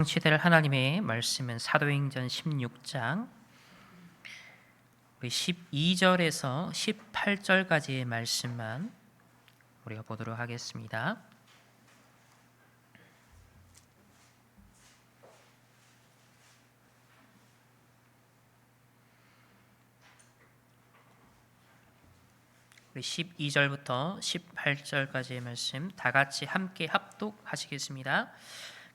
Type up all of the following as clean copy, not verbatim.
성취될 하나님의 말씀은 사도행전 16장 12절에서 18절까지의 말씀만 우리가 보도록 하겠습니다. 우리 12절부터 18절까지의 말씀 다 같이 함께 합독하시겠습니다.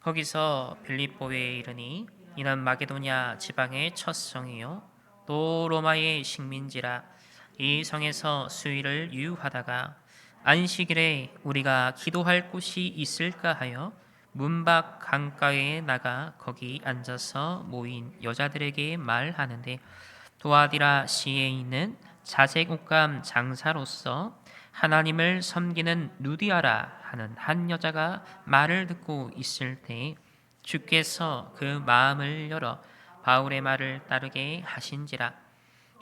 거기서 빌립보에 이르니 이는 마게도냐 지방의 첫 성이요 또 로마의 식민지라. 이 성에서 수일을 유하다가 안식일에 우리가 기도할 곳이 있을까 하여 문밖 강가에 나가 거기 앉아서 모인 여자들에게 말하는데, 도아디라 시에 있는 자색옥감 장사로서 하나님을 섬기는 누디아라 하는 한 여자가 말을 듣고 있을 때 주께서 그 마음을 열어 바울의 말을 따르게 하신지라.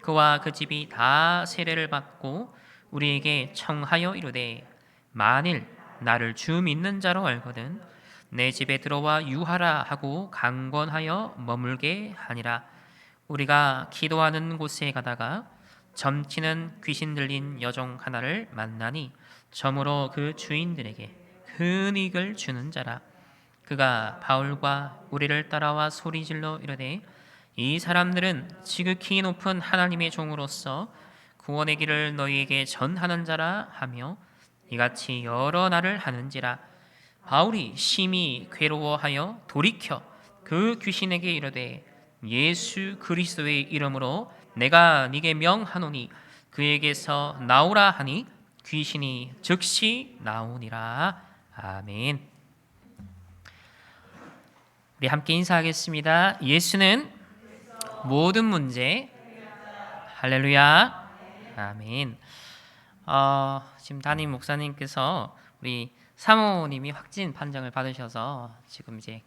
그와 그 집이 다 세례를 받고 우리에게 청하여 이르되, 만일 나를 주 믿는 자로 알거든 내 집에 들어와 유하라 하고 강권하여 머물게 하니라. 우리가 기도하는 곳에 가다가 점치는 귀신 들린 여종 하나를 만나니 점으로 그 주인들에게 큰 이익을 주는 자라. 그가 바울과 우리를 따라와 소리질러 이르되, 이 사람들은 지극히 높은 하나님의 종으로서 구원의 길을 너희에게 전하는 자라 하며 이같이 여러 날을 하는지라. 바울이 심히 괴로워하여 돌이켜 그 귀신에게 이르되, 예수 그리스도의 이름으로 내가 네게 명하노니 그에게서 나오라 하니 귀신이 즉시 나오니라. 아멘. 우리 함께 인사하겠습니다. 예수는 모든 문제. 할렐루야. 아멘. 지금 담임 목사님께서 우리 사모님이 확진 판정을 받으셔서 지금 이제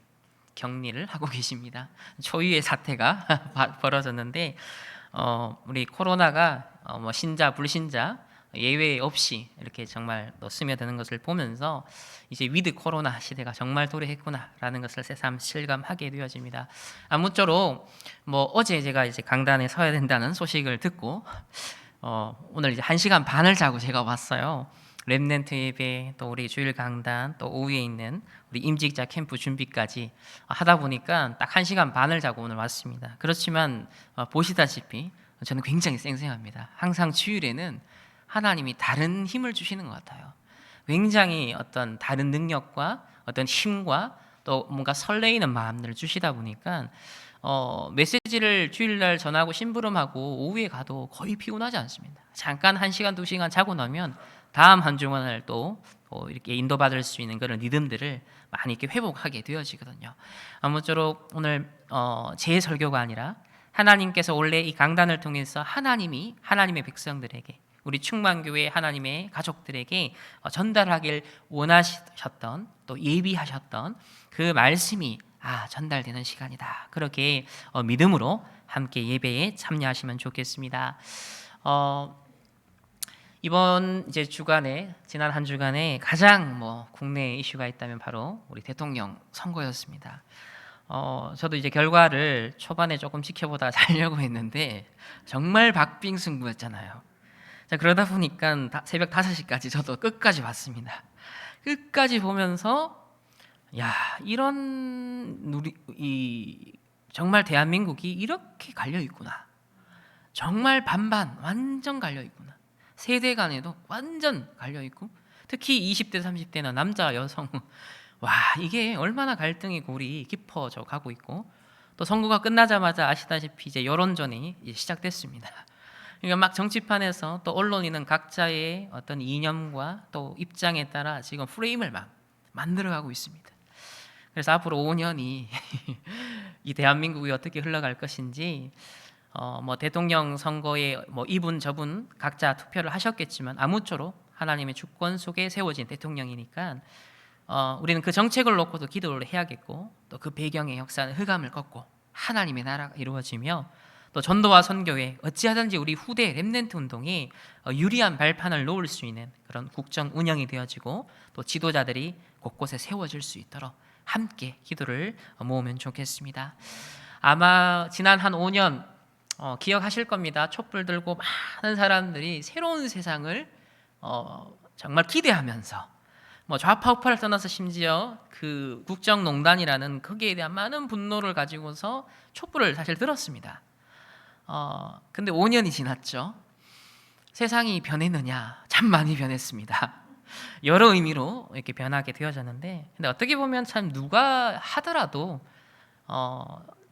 격리를 하고 계십니다. 초유의 사태가 벌어졌는데 우리 코로나가 신자 불신자 예외 없이 이렇게 정말 또 스며드는 것을 보면서 이제 위드 코로나 시대가 정말 도래했구나라는 것을 새삼 실감하게 되어집니다. 아무쪼록 어제 제가 이제 강단에 서야 된다는 소식을 듣고 오늘 이제 1시간 반을 자고 제가 왔어요. 렘넌트 예배, 또 우리 주일 강단, 또 오후에 있는 우리 임직자 캠프 준비까지 하다 보니까 딱 1시간 반을 자고 오늘 왔습니다. 그렇지만 보시다시피 저는 굉장히 쌩쌩합니다. 항상 주일에는 하나님이 다른 힘을 주시는 것 같아요. 굉장히 어떤 다른 능력과 어떤 힘과 또 뭔가 설레이는 마음들을 주시다 보니까 메시지를 주일날 전하고 심부름하고 오후에 가도 거의 피곤하지 않습니다. 잠깐 1시간, 2시간 자고 나면 다음 한 주간을 또 이렇게 인도받을 수 있는 그런 리듬들을 많이 이렇게 회복하게 되어지거든요. 아무쪼록 오늘 제 설교가 아니라 하나님께서 원래 이 강단을 통해서 하나님이 하나님의 백성들에게, 우리 충만교회 하나님의 가족들에게 전달하길 원하셨던, 또 예비하셨던 그 말씀이 전달되는 시간이다. 그렇게 믿음으로 함께 예배에 참여하시면 좋겠습니다. 이번 이제 주간에, 지난 한 주간에 가장 국내 이슈가 있다면 바로 우리 대통령 선거였습니다. 저도 이제 결과를 초반에 조금 지켜보다가 자려고 했는데 정말 박빙승부였잖아요. 자, 그러다 보니까 새벽 5시까지 저도 끝까지 봤습니다. 끝까지 보면서 정말 대한민국이 이렇게 갈려 있구나. 정말 반반 완전 갈려 있구나. 세대 간에도 완전 갈려 있고, 특히 20대 30대나 남자 여성 이게 얼마나 갈등의 골이 깊어져 가고 있고, 또 선거가 끝나자마자 아시다시피 이제 여론전이 이제 시작됐습니다. 그러니까 막 정치판에서 또 언론인은 각자의 어떤 이념과 또 입장에 따라 지금 프레임을 막 만들어가고 있습니다. 그래서 앞으로 5년이 이 대한민국이 어떻게 흘러갈 것인지, 대통령 선거에 이분 저분 각자 투표를 하셨겠지만 아무쪼록 하나님의 주권 속에 세워진 대통령이니까 우리는 그 정책을 놓고도 기도를 해야겠고, 또 그 배경의 역사는 흑암을 꺾고 하나님의 나라가 이루어지며, 또 전도와 선교에 어찌하든지 우리 후대 렘넌트 운동이 유리한 발판을 놓을 수 있는 그런 국정 운영이 되어지고, 또 지도자들이 곳곳에 세워질 수 있도록 함께 기도를 모으면 좋겠습니다. 아마 지난 한 5년 기억하실 겁니다. 촛불 들고 많은 사람들이 새로운 세상을 정말 기대하면서 좌파 우파를 떠나서 심지어 그 국정농단이라는 거기에 대한 많은 분노를 가지고서 촛불을 사실 들었습니다. 근데 5년이 지났죠. 세상이 변했느냐? 참 많이 변했습니다. 여러 의미로 이렇게 변하게 되어졌는데, 근데 어떻게 보면 참 누가 하더라도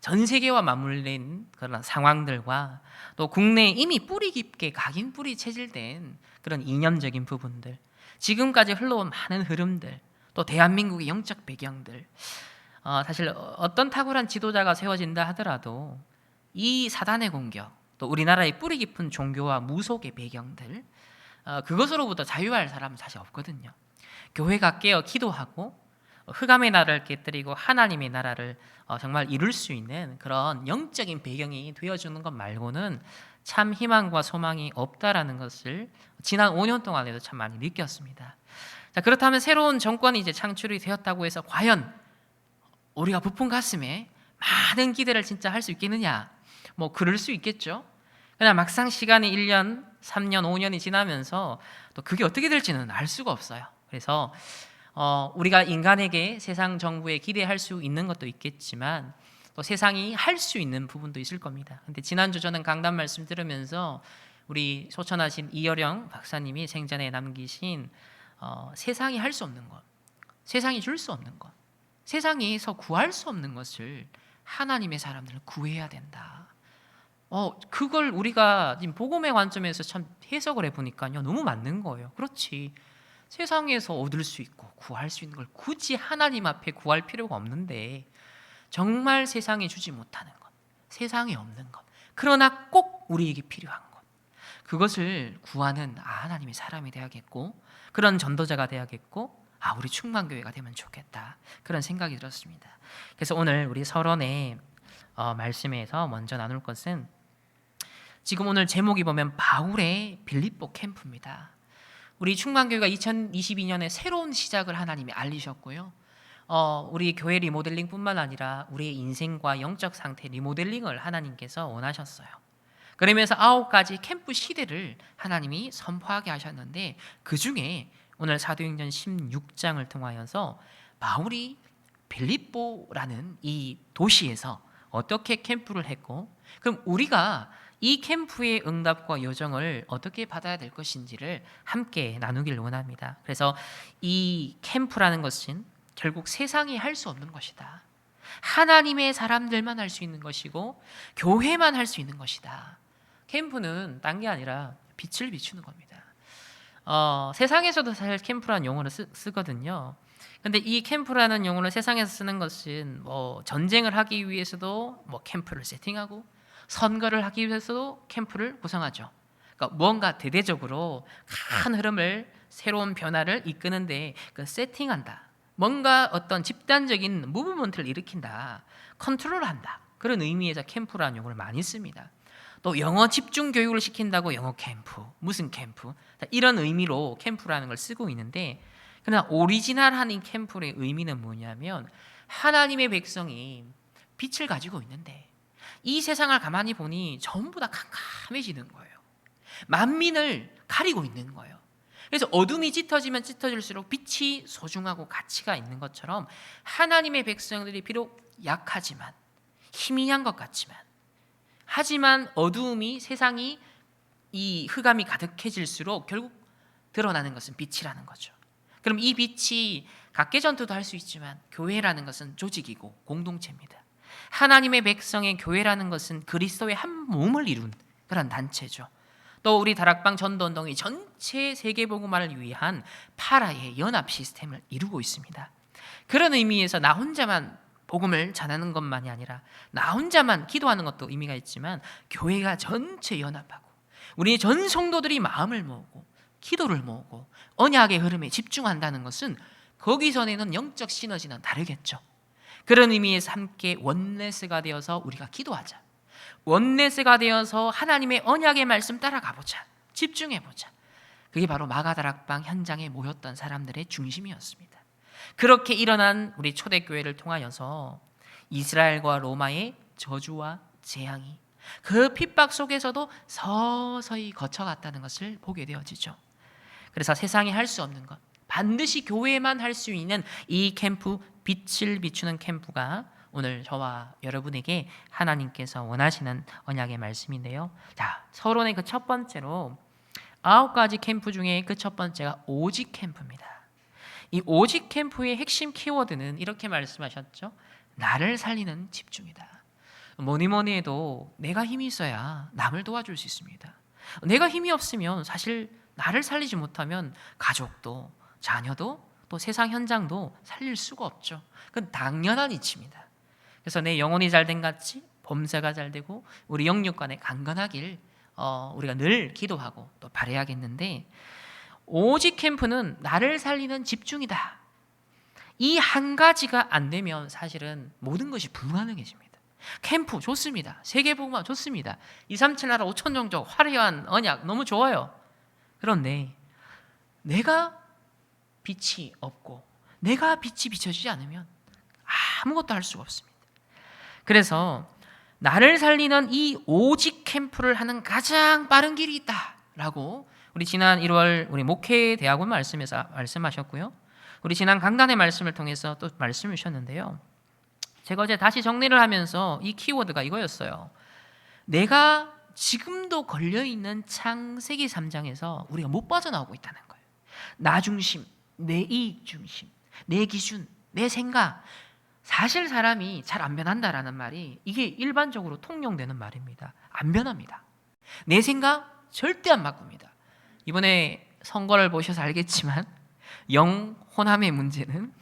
전 세계와 맞물린 그런 상황들과 또 국내에 이미 뿌리 깊게 각인 뿌리 체질된 그런 이념적인 부분들, 지금까지 흘러온 많은 흐름들, 또 대한민국의 영적 배경들, 사실 어떤 탁월한 지도자가 세워진다 하더라도 이 사단의 공격, 또 우리나라의 뿌리 깊은 종교와 무속의 배경들, 그것으로부터 자유할 사람은 사실 없거든요. 교회가 깨어 기도하고 흑암의 나라를 깨뜨리고 하나님의 나라를 정말 이룰 수 있는 그런 영적인 배경이 되어주는 것 말고는 참 희망과 소망이 없다라는 것을 지난 5년 동안에도 참 많이 느꼈습니다. 자, 그렇다면 새로운 정권이 이제 창출이 되었다고 해서 과연 우리가 부푼 가슴에 많은 기대를 진짜 할 수 있겠느냐? 그럴 수 있겠죠. 그냥 막상 시간이 1년, 3년, 5년이 지나면서 또 그게 어떻게 될지는 알 수가 없어요. 그래서 우리가 인간에게 세상 정부에 기대할 수 있는 것도 있겠지만 또 세상이 할 수 있는 부분도 있을 겁니다. 근데 지난주 저는 강단 말씀 들으면서 우리 소천하신 이여령 박사님이 생전에 남기신 세상이 할 수 없는 것, 세상이 줄 수 없는 것, 세상에서 구할 수 없는 것을 하나님의 사람들은 구해야 된다. 그걸 우리가 지금 복음의 관점에서 참 해석을 해보니까요, 너무 맞는 거예요. 그렇지. 세상에서 얻을 수 있고 구할 수 있는 걸 굳이 하나님 앞에 구할 필요가 없는데, 정말 세상에 주지 못하는 것, 세상에 없는 것, 그러나 꼭 우리에게 필요한 것, 그것을 구하는 하나님의 사람이 되어야겠고, 그런 전도자가 되어야겠고, 우리 충만교회가 되면 좋겠다, 그런 생각이 들었습니다. 그래서 오늘 우리 서론의 말씀에서 먼저 나눌 것은, 지금 오늘 제목이 보면 바울의 빌립보 캠프입니다. 우리 충만교회가 2022년에 새로운 시작을 하나님이 알리셨고요, 우리 교회 리모델링뿐만 아니라 우리의 인생과 영적 상태 리모델링을 하나님께서 원하셨어요. 그러면서 9가지 캠프 시대를 하나님이 선포하게 하셨는데, 그 중에 오늘 사도행전 16장을 통하여서 바울이 빌립보라는 이 도시에서 어떻게 캠프를 했고, 그럼 우리가 이 캠프의 응답과 여정을 어떻게 받아야 될 것인지를 함께 나누길 원합니다. 그래서 이 캠프라는 것은 결국 세상이 할 수 없는 것이다. 하나님의 사람들만 할 수 있는 것이고 교회만 할 수 있는 것이다. 캠프는 딴 게 아니라 빛을 비추는 겁니다. 세상에서도 사실 캠프라는 용어를 쓰거든요. 근데 이 캠프라는 용어를 세상에서 쓰는 것은 전쟁을 하기 위해서도 캠프를 세팅하고, 선거를 하기 위해서도 캠프를 구성하죠. 그러니까 뭔가 대대적으로 큰 흐름을, 새로운 변화를 이끄는데 그 세팅한다, 뭔가 어떤 집단적인 무브먼트를 일으킨다, 컨트롤한다, 그런 의미에서 캠프라는 용어를 많이 씁니다. 또 영어 집중 교육을 시킨다고 영어 캠프, 무슨 캠프, 이런 의미로 캠프라는 걸 쓰고 있는데, 그러나 오리지널한 이 캠프의 의미는 뭐냐면, 하나님의 백성이 빛을 가지고 있는데 이 세상을 가만히 보니 전부 다 캄캄해지는 거예요. 만민을 가리고 있는 거예요. 그래서 어둠이 짙어지면 짙어질수록 빛이 소중하고 가치가 있는 것처럼, 하나님의 백성들이 비록 약하지만, 희미한 것 같지만, 하지만 어두움이, 세상이 이 흑암이 가득해질수록 결국 드러나는 것은 빛이라는 거죠. 그럼 이 빛이 각계전투도 할 수 있지만, 교회라는 것은 조직이고 공동체입니다. 하나님의 백성의 교회라는 것은 그리스도의 한 몸을 이룬 그런 단체죠. 또 우리 다락방 전도운동이 전체 세계복음화를 위한 파라의 연합 시스템을 이루고 있습니다. 그런 의미에서 나 혼자만 복음을 전하는 것만이 아니라 나 혼자만 기도하는 것도 의미가 있지만, 교회가 전체 연합하고 우리 전 성도들이 마음을 모으고 기도를 모으고 언약의 흐름에 집중한다는 것은, 거기서는 영적 시너지는 다르겠죠. 그런 의미에서 함께 원네스가 되어서 우리가 기도하자, 원네스가 되어서 하나님의 언약의 말씀 따라가보자, 집중해보자. 그게 바로 마가다락방 현장에 모였던 사람들의 중심이었습니다. 그렇게 일어난 우리 초대교회를 통하여서 이스라엘과 로마의 저주와 재앙이 그 핍박 속에서도 서서히 거쳐갔다는 것을 보게 되어지죠. 그래서 세상이 할 수 없는 것, 반드시 교회만 할 수 있는 이 캠프, 빛을 비추는 캠프가 오늘 저와 여러분에게 하나님께서 원하시는 언약의 말씀인데요. 자, 서론의 그 첫 번째로 9가지 캠프 중에 그 첫 번째가 오직 캠프입니다. 이 오직 캠프의 핵심 키워드는 이렇게 말씀하셨죠. 나를 살리는 집중이다. 뭐니 해도 내가 힘이 있어야 남을 도와줄 수 있습니다. 내가 힘이 없으면 사실 나를 살리지 못하면 가족도 자녀도 또 세상 현장도 살릴 수가 없죠. 그건 당연한 이치입니다. 그래서 내 영혼이 잘된 같이 범사가 잘되고 우리 영육 간에 강건하길 우리가 늘 기도하고 또 바라야겠는데, 오직 캠프는 나를 살리는 집중이다. 이 한 가지가 안 되면 사실은 모든 것이 불가능해집니다. 캠프 좋습니다. 세계복음화 좋습니다. 237 나라 5천 종족 화려한 언약 너무 좋아요. 그런데 내가 빛이 없고 내가 빛이 비춰지지 않으면 아무것도 할 수가 없습니다. 그래서 나를 살리는 이 오직 캠프를 하는 가장 빠른 길이 있다라고 우리 지난 1월 우리 목회 대학원 말씀에서 말씀하셨고요. 우리 지난 강단의 말씀을 통해서 또 말씀을 주셨는데요. 제가 어제 다시 정리를 하면서 이 키워드가 이거였어요. 내가 지금도 걸려있는 창세기 3장에서 우리가 못 빠져나오고 있다는 거예요. 나 중심, 내 이익 중심, 내 기준, 내 생각. 사실 사람이 잘 안 변한다라는 말이 이게 일반적으로 통용되는 말입니다. 안 변합니다. 내 생각 절대 안 바꿉니다. 이번에 선거를 보셔서 알겠지만 영혼함의 문제는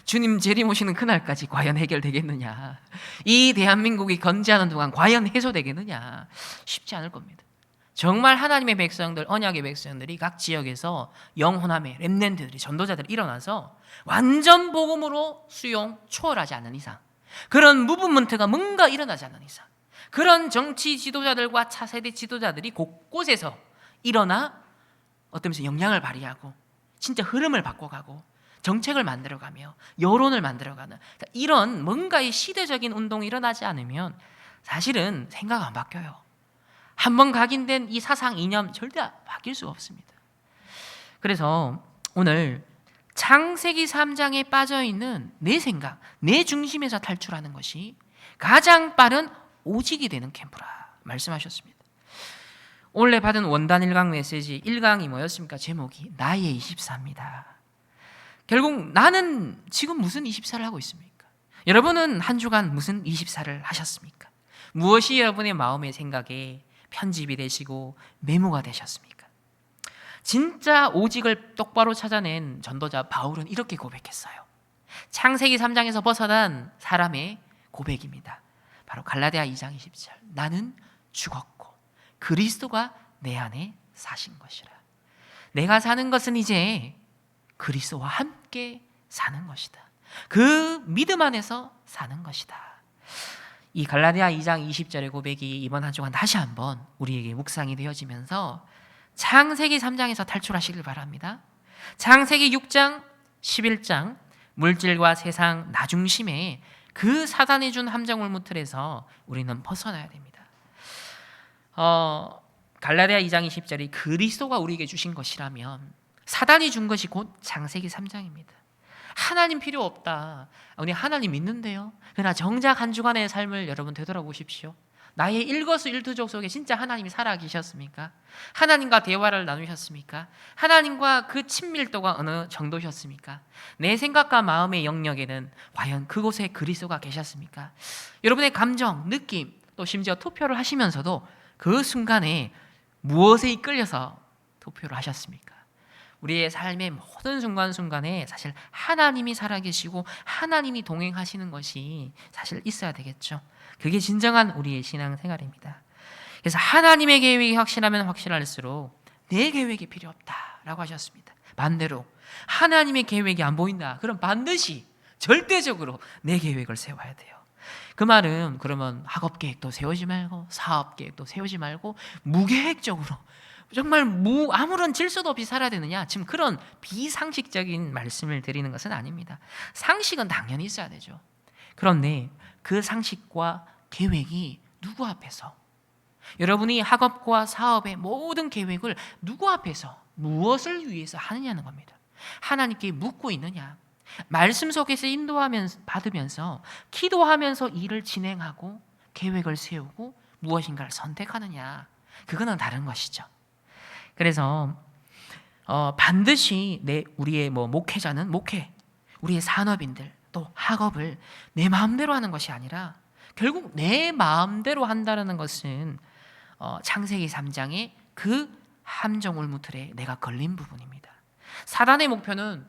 주님 재림오시는 그날까지 과연 해결되겠느냐, 이 대한민국이 건재하는 동안 과연 해소되겠느냐, 쉽지 않을 겁니다. 정말 하나님의 백성들, 언약의 백성들이 각 지역에서 영혼함의 렘넌트들이, 전도자들이 일어나서 완전 복음으로 수용, 초월하지 않는 이상, 그런 무브먼트가 뭔가 일어나지 않는 이상, 그런 정치 지도자들과 차세대 지도자들이 곳곳에서 일어나 어떤 면에서 영향을 발휘하고 진짜 흐름을 바꿔가고 정책을 만들어가며 여론을 만들어가는 이런 뭔가의 시대적인 운동이 일어나지 않으면 사실은 생각 안 바뀌어요. 한번 각인된 이 사상 이념 절대 바뀔 수가 없습니다. 그래서 오늘 창세기 3장에 빠져있는 내 생각, 내 중심에서 탈출하는 것이 가장 빠른 오직이 되는 캠프라 말씀하셨습니다. 원래 받은 원단 1강 메시지 1강이 뭐였습니까? 제목이 나의 24입니다. 결국 나는 지금 무슨 24를 하고 있습니까? 여러분은 한 주간 무슨 24를 하셨습니까? 무엇이 여러분의 마음의 생각에 편집이 되시고 메모가 되셨습니까? 진짜 오직을 똑바로 찾아낸 전도자 바울은 이렇게 고백했어요. 창세기 3장에서 벗어난 사람의 고백입니다. 바로 갈라디아 2장 20절. 나는 죽었고 그리스도가 내 안에 사신 것이라. 내가 사는 것은 이제 그리스도와 함께 사는 것이다. 그 믿음 안에서 사는 것이다. 이 갈라디아 2장 20절의 고백이 이번 한 주간 다시 한번 우리에게 묵상이 되어지면서 창세기 3장에서 탈출하시길 바랍니다. 창세기 6장, 11장 물질과 세상 나 중심의 그 사단이 준 함정물 틀에서 우리는 벗어나야 됩니다. 갈라디아 2장 20절이 그리스도가 우리에게 주신 것이라면 사단이 준 것이 곧 창세기 3장입니다. 하나님 필요 없다. 우리 하나님 믿는데요. 그러나 정작 한 주간의 삶을 여러분 되돌아보십시오. 나의 일거수일투족 속에 진짜 하나님이 살아계셨습니까? 하나님과 대화를 나누셨습니까? 하나님과 그 친밀도가 어느 정도셨습니까? 내 생각과 마음의 영역에는 과연 그곳에 그리스도가 계셨습니까? 여러분의 감정, 느낌, 또 심지어 투표를 하시면서도 그 순간에 무엇에 이끌려서 투표를 하셨습니까? 우리의 삶의 모든 순간순간에 사실 하나님이 살아계시고 하나님이 동행하시는 것이 사실 있어야 되겠죠. 그게 진정한 우리의 신앙생활입니다. 그래서 하나님의 계획이 확실하면 확실할수록 내 계획이 필요 없다라고 하셨습니다. 반대로 하나님의 계획이 안 보인다. 그럼 반드시 절대적으로 내 계획을 세워야 돼요. 그 말은 그러면 학업 계획도 세우지 말고 사업 계획도 세우지 말고 무계획적으로 정말 아무런 질서도 없이 살아야 되느냐? 지금 그런 비상식적인 말씀을 드리는 것은 아닙니다. 상식은 당연히 있어야 되죠. 그런데 그 상식과 계획이 누구 앞에서, 여러분이 학업과 사업의 모든 계획을 누구 앞에서 무엇을 위해서 하느냐는 겁니다. 하나님께 묻고 있느냐, 말씀 속에서 인도하면서 받으면서 기도하면서 일을 진행하고 계획을 세우고 무엇인가를 선택하느냐, 그거는 다른 것이죠. 그래서 반드시 우리의 목회자는 우리의 산업인들 또 학업을 내 마음대로 하는 것이 아니라 결국 내 마음대로 한다는 것은 창세기 3장의 그 함정울무틀에 내가 걸린 부분입니다. 사단의 목표는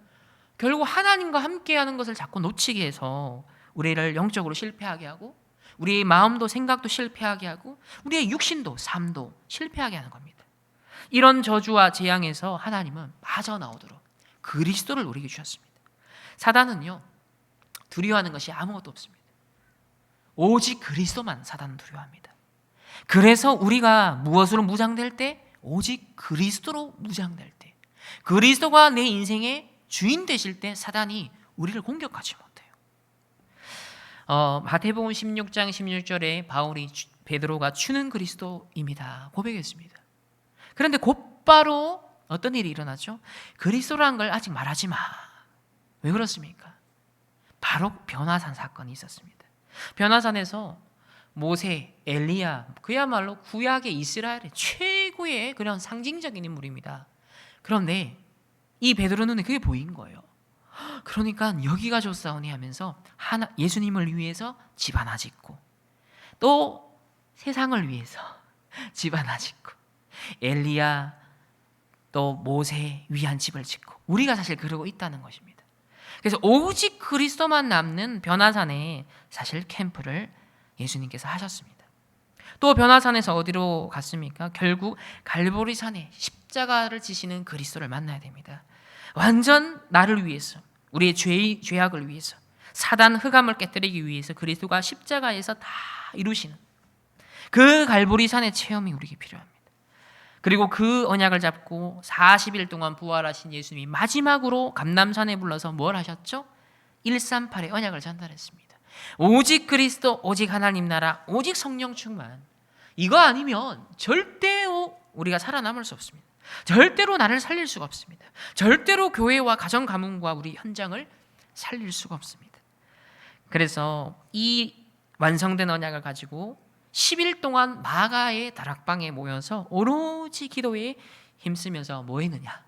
결국 하나님과 함께하는 것을 자꾸 놓치게 해서 우리를 영적으로 실패하게 하고 우리의 마음도 생각도 실패하게 하고 우리의 육신도 삶도 실패하게 하는 겁니다. 이런 저주와 재앙에서 하나님은 빠져나오도록 그리스도를 우리에게 주셨습니다. 사단은요, 두려워하는 것이 아무것도 없습니다. 오직 그리스도만 사단은 두려워합니다. 그래서 우리가 무엇으로 무장될 때? 오직 그리스도로 무장될 때, 그리스도가 내 인생의 주인 되실 때 사단이 우리를 공격하지 못해요. 마태복음 16장 16절에 베드로가 주는 그리스도입니다 고백했습니다. 그런데 곧바로 어떤 일이 일어났죠? 그리스도라는 걸 아직 말하지 마. 왜 그렇습니까? 바로 변화산 사건이 있었습니다. 변화산에서 모세, 엘리야, 그야말로 구약의 이스라엘의 최고의 그런 상징적인 인물입니다. 그런데 이 베드로 눈에 그게 보인 거예요. 그러니까 여기가 좋사오니 하면서 예수님을 위해서 집 하나 짓고 또 세상을 위해서 집 하나 짓고 엘리야 또 모세 위한 집을 짓고 우리가 사실 그러고 있다는 것입니다. 그래서 오직 그리스도만 남는 변화산에 사실 캠프를 예수님께서 하셨습니다. 또 변화산에서 어디로 갔습니까? 결국 갈보리산에 십자가를 지시는 그리스도를 만나야 됩니다. 완전 나를 위해서, 우리의 죄악을 위해서, 사단 흑암을 깨뜨리기 위해서 그리스도가 십자가에서 다 이루시는 그 갈보리산의 체험이 우리에게 필요합니다. 그리고 그 언약을 잡고 40일 동안 부활하신 예수님이 마지막으로 감람산에 불러서 뭘 하셨죠? 138의 언약을 전달했습니다. 오직 그리스도, 오직 하나님 나라, 오직 성령 충만. 이거 아니면 절대로 우리가 살아남을 수 없습니다. 절대로 나를 살릴 수가 없습니다. 절대로 교회와 가정 가문과 우리 현장을 살릴 수가 없습니다. 그래서 이 완성된 언약을 가지고 10일 동안 마가의 다락방에 모여서 오로지 기도에 힘쓰면서 뭐 했느냐?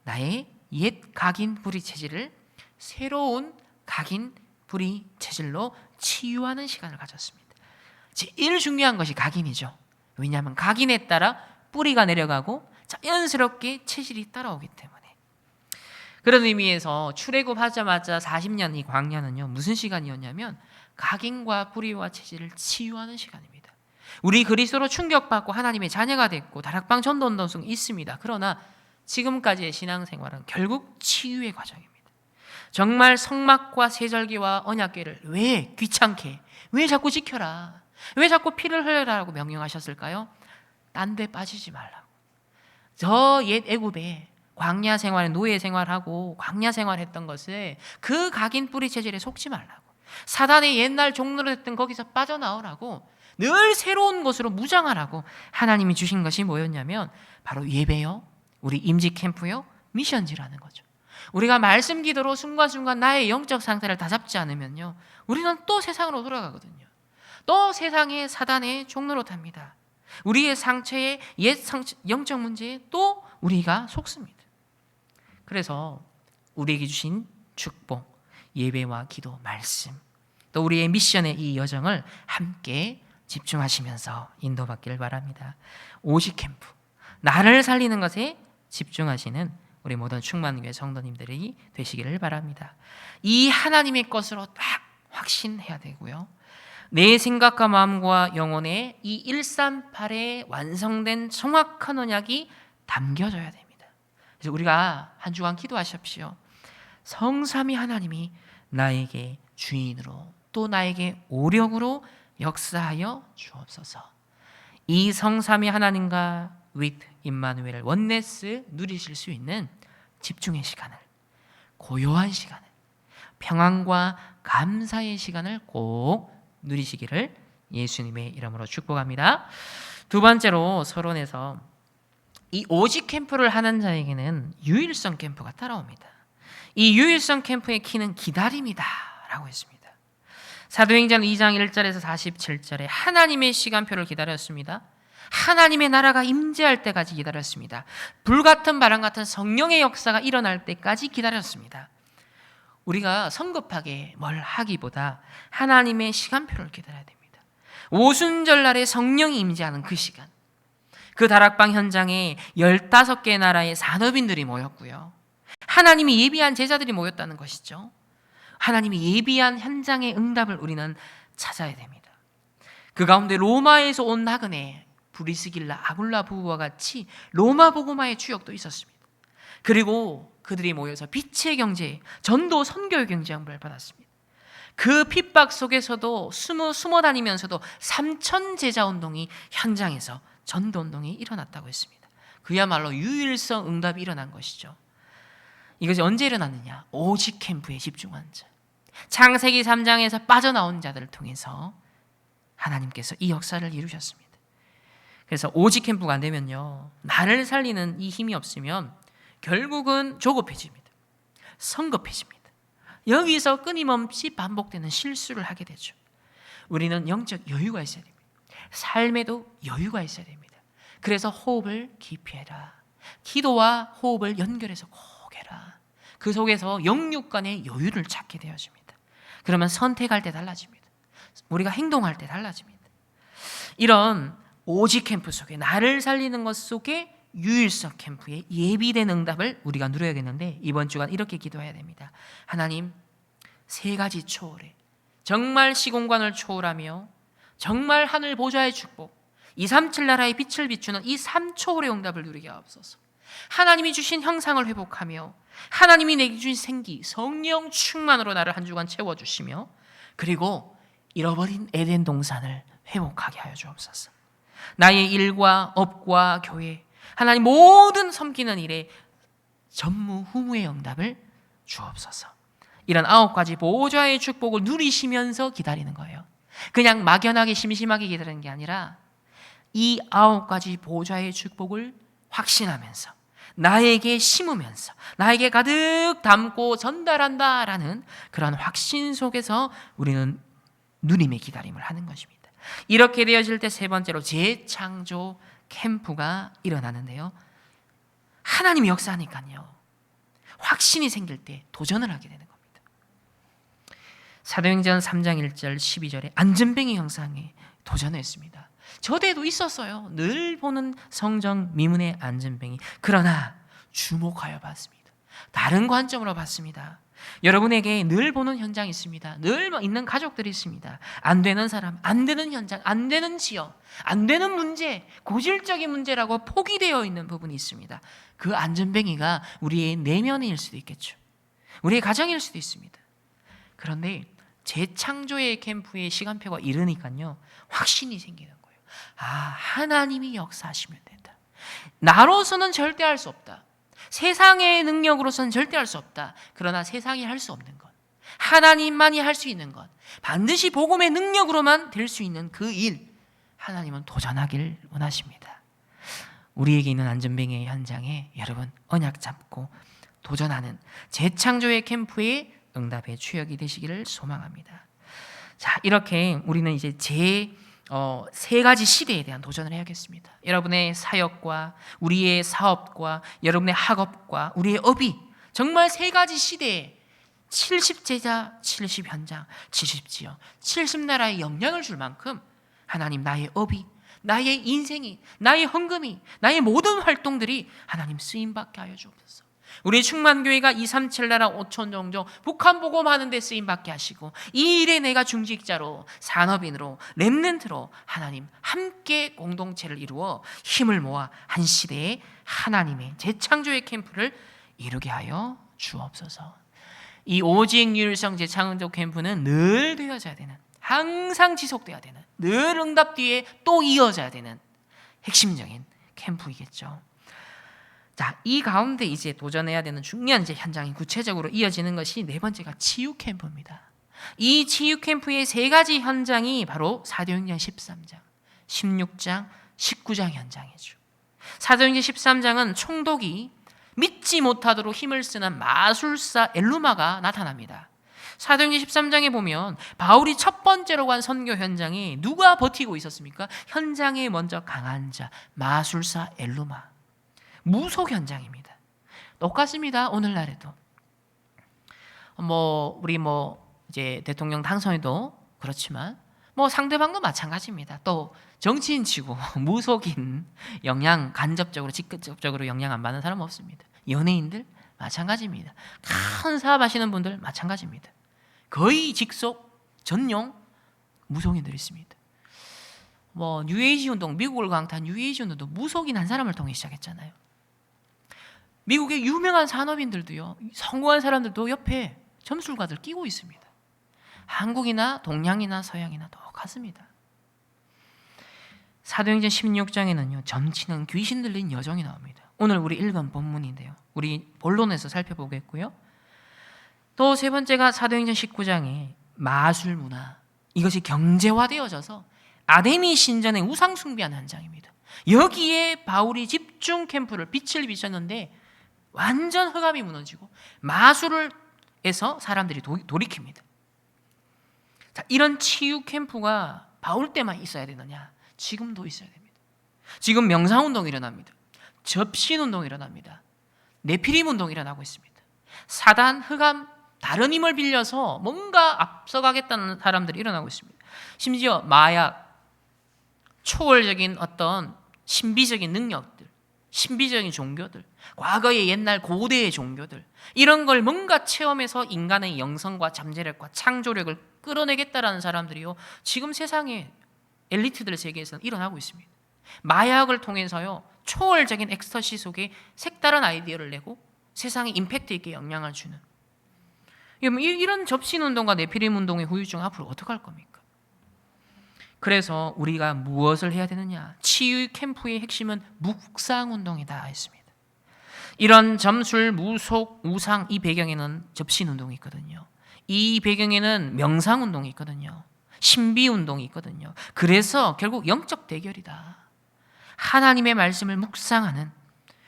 나의 옛 각인 불의 체질을 새로운 각인 불의 체질로 치유하는 시간을 가졌습니다. 제일 중요한 것이 각인이죠. 왜냐하면 각인에 따라 뿌리가 내려가고 자연스럽게 체질이 따라오기 때문에. 그런 의미에서 출애굽하자마자 40년 이 광야는요, 무슨 시간이었냐면 각인과 뿌리와 체질을 치유하는 시간입니다. 우리 그리스도로 충격받고 하나님의 자녀가 됐고 다락방 전도운동 있습니다. 그러나 지금까지의 신앙생활은 결국 치유의 과정입니다. 정말 성막과 세절기와 언약궤를 왜 귀찮게, 왜 자꾸 지켜라, 왜 자꾸 피를 흘려라라고 명령하셨을까요? 딴 데 빠지지 말라고. 저 옛 애굽에 광야 생활, 노예 생활하고 광야 생활했던 것을 그 각인 뿌리 체질에 속지 말라고. 사단의 옛날 종로로 했던 거기서 빠져나오라고, 늘 새로운 것으로 무장하라고 하나님이 주신 것이 뭐였냐면 바로 예배요, 우리 임직 캠프요, 미션지라는 거죠. 우리가 말씀 기도로 순간순간 나의 영적 상태를 다잡지 않으면요, 우리는 또 세상으로 돌아가거든요. 또 세상의 사단의 종로로 탑니다. 우리의 상처에 옛 영적 문제에 또 우리가 속습니다. 그래서 우리에게 주신 축복, 예배와 기도, 말씀, 또 우리의 미션의 이 여정을 함께 집중하시면서 인도받기를 바랍니다. 오직 캠프, 나를 살리는 것에 집중하시는 우리 모든 충만교회 성도님들이 되시기를 바랍니다. 이 하나님의 것으로 딱 확신해야 되고요, 내 생각과 마음과 영혼에 이 138의 완성된 정확한 언약이 담겨져야 됩니다. 그래서 우리가 한 주간 기도하십시오. 성삼위 하나님이 나에게 주인으로 또 나에게 오력으로 역사하여 주옵소서. 이 성삼위 하나님과 with 임마누엘 원네스 누리실 수 있는 집중의 시간을, 고요한 시간을, 평안과 감사의 시간을 꼭 누리시기를 예수님의 이름으로 축복합니다. 두 번째로 서론에서 이 오직 캠프를 하는 자에게는 유일성 캠프가 따라옵니다. 이 유일성 캠프의 키는 기다림이다 라고 했습니다. 사도행전 2장 1절에서 47절에 하나님의 시간표를 기다렸습니다. 하나님의 나라가 임재할 때까지 기다렸습니다. 불같은 바람 같은 성령의 역사가 일어날 때까지 기다렸습니다. 우리가 성급하게 뭘 하기보다 하나님의 시간표를 기다려야 됩니다. 오순절날에 성령이 임재하는 그 시간, 그 다락방 현장에 15개 나라의 산업인들이 모였고요, 하나님이 예비한 제자들이 모였다는 것이죠. 하나님이 예비한 현장의 응답을 우리는 찾아야 됩니다. 그 가운데 로마에서 온 나그네 브리스길라 아굴라 부부와 같이 로마 복음화의 주역도 있었습니다. 그리고 그들이 모여서 빛의 경제, 전도 선교의 경제양을 받았습니다. 그 핍박 속에서도 숨어 다니면서도 3천 제자 운동이 현장에서 전도 운동이 일어났다고 했습니다. 그야말로 유일성 응답이 일어난 것이죠. 이것이 언제 일어났느냐? 오직 캠프에 집중한 자, 창세기 3장에서 빠져나온 자들을 통해서 하나님께서 이 역사를 이루셨습니다. 그래서 오직 캠프가 안 되면요, 나를 살리는 이 힘이 없으면 결국은 조급해집니다. 성급해집니다. 여기서 끊임없이 반복되는 실수를 하게 되죠. 우리는 영적 여유가 있어야 됩니다. 삶에도 여유가 있어야 됩니다. 그래서 호흡을 깊이 해라. 기도와 호흡을 연결해서 꼭 해라. 그 속에서 영육 간의 여유를 찾게 되어집니다. 그러면 선택할 때 달라집니다. 우리가 행동할 때 달라집니다. 이런 오직 캠프 속에, 나를 살리는 것 속에 유일성 캠프에 예비된 응답을 우리가 누려야겠는데, 이번 주간 이렇게 기도해야 됩니다. 하나님, 3가지 초월해, 정말 시공간을 초월하며 정말 하늘 보좌의 축복, 237 나라의 빛을 비추는 이 3초월의 응답을 누리게 하옵소서. 하나님이 주신 형상을 회복하며 하나님이 내게 주신 생기, 성령 충만으로 나를 한 주간 채워주시며, 그리고 잃어버린 에덴 동산을 회복하게 하여 주옵소서. 나의 일과 업과 교회, 하나님 모든 섬기는 일에 전무후무의 응답을 주옵소서. 이런 9가지 보좌의 축복을 누리시면서 기다리는 거예요. 그냥 막연하게 심심하게 기다리는 게 아니라 이 9가지 보좌의 축복을 확신하면서, 나에게 심으면서, 나에게 가득 담고 전달한다라는 그런 확신 속에서 우리는 누림의 기다림을 하는 것입니다. 이렇게 되어질 때 세 번째로 재창조 캠프가 일어나는데요, 하나님이 역사하니까요, 확신이 생길 때 도전을 하게 되는 겁니다. 사도행전 3장 1절 12절에 안전뱅이 형상에 도전했습니다. 저 때도 있었어요. 늘 보는 성정 미문의 안전뱅이. 그러나 주목하여 봤습니다. 다른 관점으로 봤습니다. 여러분에게 늘 보는 현장이 있습니다. 늘 있는 가족들이 있습니다. 안 되는 사람, 안 되는 현장, 안 되는 지역, 안 되는 문제, 고질적인 문제라고 포기되어 있는 부분이 있습니다. 그 안전뱅이가 우리의 내면일 수도 있겠죠. 우리의 가정일 수도 있습니다. 그런데 재창조의 캠프의 시간표가 이르니까요, 확신이 생기는 거예요. 아, 하나님이 역사하시면 된다. 나로서는 절대 할 수 없다. 세상의 능력으로서는 절대 할 수 없다. 그러나 세상이 할 수 없는 것, 하나님만이 할 수 있는 것, 반드시 복음의 능력으로만 될 수 있는 그 일, 하나님은 도전하길 원하십니다. 우리에게 있는 안전뱅이의 현장에 여러분 언약 잡고 도전하는 재창조의 캠프의 응답의 추역이 되시기를 소망합니다. 자, 이렇게 우리는 이제 3가지 시대에 대한 도전을 해야겠습니다. 여러분의 사역과 우리의 사업과 여러분의 학업과 우리의 업이 정말 3가지 시대에 70제자, 70현장, 70지역, 70나라에 영향을 줄 만큼 하나님, 나의 업이, 나의 인생이, 나의 헌금이, 나의 모든 활동들이 하나님 쓰임받게 하여 주옵소서. 우리 충만교회가 237 나라 5천 정도 북한 복음하는 데 쓰임받게 하시고, 이 일에 내가 중직자로, 산업인으로, 렘넌트로 하나님 함께 공동체를 이루어 힘을 모아 한 시대에 하나님의 재창조의 캠프를 이루게 하여 주옵소서. 이 오직 유일성 재창조 캠프는 늘 되어져야 되는, 항상 지속되어야 되는, 늘 응답 뒤에 또 이어져야 되는 핵심적인 캠프이겠죠. 자, 이 가운데 이제 도전해야 되는 중요한 이제 현장이 구체적으로 이어지는 것이 네 번째가 치유 캠프입니다. 이 치유 캠프의 세 가지 현장이 바로 사도행전 13장, 16장, 19장 현장이죠. 사도행전 13장은 총독이 믿지 못하도록 힘을 쓰는 마술사 엘루마가 나타납니다. 사도행전 13장에 보면 바울이 첫 번째로 간 선교 현장에 누가 버티고 있었습니까? 현장에 먼저 강한 자, 마술사 엘루마. 무속 현장입니다. 똑같습니다. 오늘날에도 우리 이제 대통령 당선에도 그렇지만 상대방도 마찬가지입니다. 또 정치인치고 무속인 영향 간접적으로 직접적으로 영향 안 받는 사람 없습니다. 연예인들 마찬가지입니다. 큰 사업하시는 분들 마찬가지입니다. 거의 직속 전용 무속인들이 있습니다. 뉴에이지 운동, 미국을 강타한 뉴에이지 운동도 무속인 한 사람을 통해 시작했잖아요. 미국의 유명한 산업인들도요, 성공한 사람들도 옆에 점술가들 끼고 있습니다. 한국이나 동양이나 서양이나 똑같습니다. 사도행전 16장에는요, 점치는 귀신 들린 여종이 나옵니다. 오늘 우리 읽은 본문인데요, 우리 본론에서 살펴보겠고요. 또 세 번째가 사도행전 19장에 마술 문화, 이것이 경제화되어져서 아데미 신전의 우상 숭배하는 현장입니다. 여기에 바울이 집중 캠프를 빛을 비쳤는데 완전 흑암이 무너지고 마술을 해서 사람들이 돌이킵니다. 자, 이런 치유 캠프가 바울 때만 있어야 되느냐? 지금도 있어야 됩니다. 지금 명상운동이 일어납니다. 접신운동이 일어납니다. 네피림 운동이 일어나고 있습니다. 사단, 흑암, 다른 힘을 빌려서 뭔가 앞서가겠다는 사람들이 일어나고 있습니다. 심지어 마약, 초월적인 어떤 신비적인 능력들, 신비적인 종교들, 과거의 옛날 고대의 종교들, 이런 걸 뭔가 체험해서 인간의 영성과 잠재력과 창조력을 끌어내겠다라는 사람들이요, 지금 세상에 엘리트들 세계에서는 일어나고 있습니다. 마약을 통해서요, 초월적인 엑스터시 속에 색다른 아이디어를 내고 세상에 임팩트 있게 영향을 주는, 이런 접신운동과 네피림 운동의 후유증 앞으로 어떻게 할 겁니까? 그래서 우리가 무엇을 해야 되느냐? 치유 캠프의 핵심은 묵상운동이다 했습니다. 이런 점술, 무속, 우상, 이 배경에는 접신운동이 있거든요. 이 배경에는 명상운동이 있거든요. 신비운동이 있거든요. 그래서 결국 영적 대결이다. 하나님의 말씀을 묵상하는,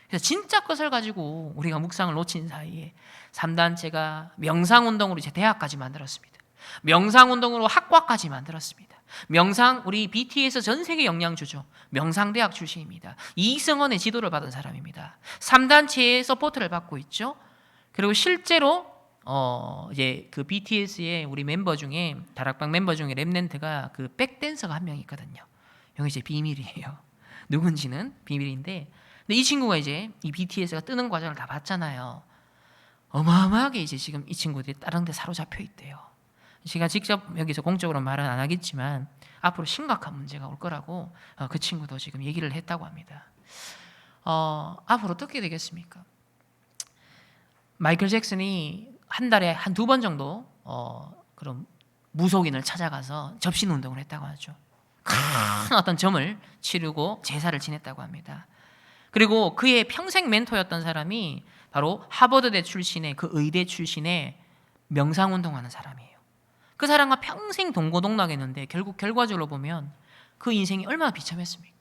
그래서 진짜 것을 가지고 우리가 묵상을 놓친 사이에 3단체가 명상운동으로 이제 대학까지 만들었습니다. 명상운동으로 학과까지 만들었습니다. 명상, 우리 BTS 전 세계 영양주죠. 명상대학 출신입니다. 이승원의 지도를 받은 사람입니다. 3단체의 서포트를 받고 있죠. 그리고 실제로 이제 그 BTS의 우리 멤버 중에, 다락방 멤버 중에 랩넨트가 그 백댄서가 한 명 있거든요. 여기 이제 비밀이에요. 누군지는 비밀인데, 근데 이 친구가 이제 이 BTS가 뜨는 과정을 다 봤잖아요. 어마어마하게 이제 지금 이 친구들이 다른 데 사로잡혀 있대요. 제가 직접 여기서 공적으로 말은 안 하겠지만 앞으로 심각한 문제가 올 거라고 그 친구도 지금 얘기를 했다고 합니다. 앞으로 어떻게 되겠습니까? 마이클 잭슨이 한 달에 한 2번 정도 그런 무속인을 찾아가서 접신 운동을 했다고 하죠. 큰 어떤 점을 치르고 제사를 지냈다고 합니다. 그리고 그의 평생 멘토였던 사람이 바로 하버드대 출신의, 그 의대 출신의 명상운동하는 사람이에요. 그 사람과 평생 동고동락했는데 결국 결과적으로 보면 그 인생이 얼마나 비참했습니까?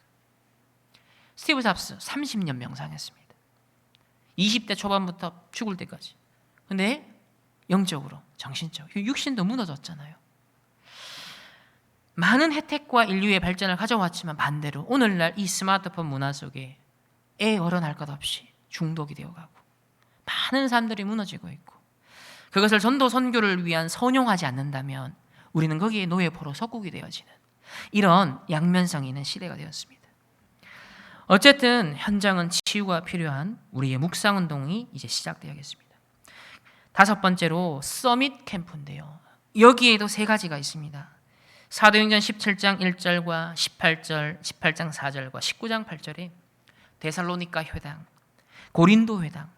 스티브 잡스 30년 명상했습니다. 20대 초반부터 죽을 때까지. 근데 영적으로, 정신적으로, 육신도 무너졌잖아요. 많은 혜택과 인류의 발전을 가져왔지만 반대로 오늘날 이 스마트폰 문화 속에 어른할 것 없이 중독이 되어가고 많은 사람들이 무너지고 있고, 그것을 전도 선교를 위한 선용하지 않는다면 우리는 거기에 노예포로 속국이 되어지는 이런 양면성이 있는 시대가 되었습니다. 어쨌든 현장은 치유가 필요한 우리의 묵상운동이 이제 시작되어야겠습니다. 5번째로 서밋 캠프인데요, 여기에도 3가지가 있습니다. 사도행전 17장 1절과 18절, 18장 4절과 19장 8절에 데살로니가 회당, 고린도 회당,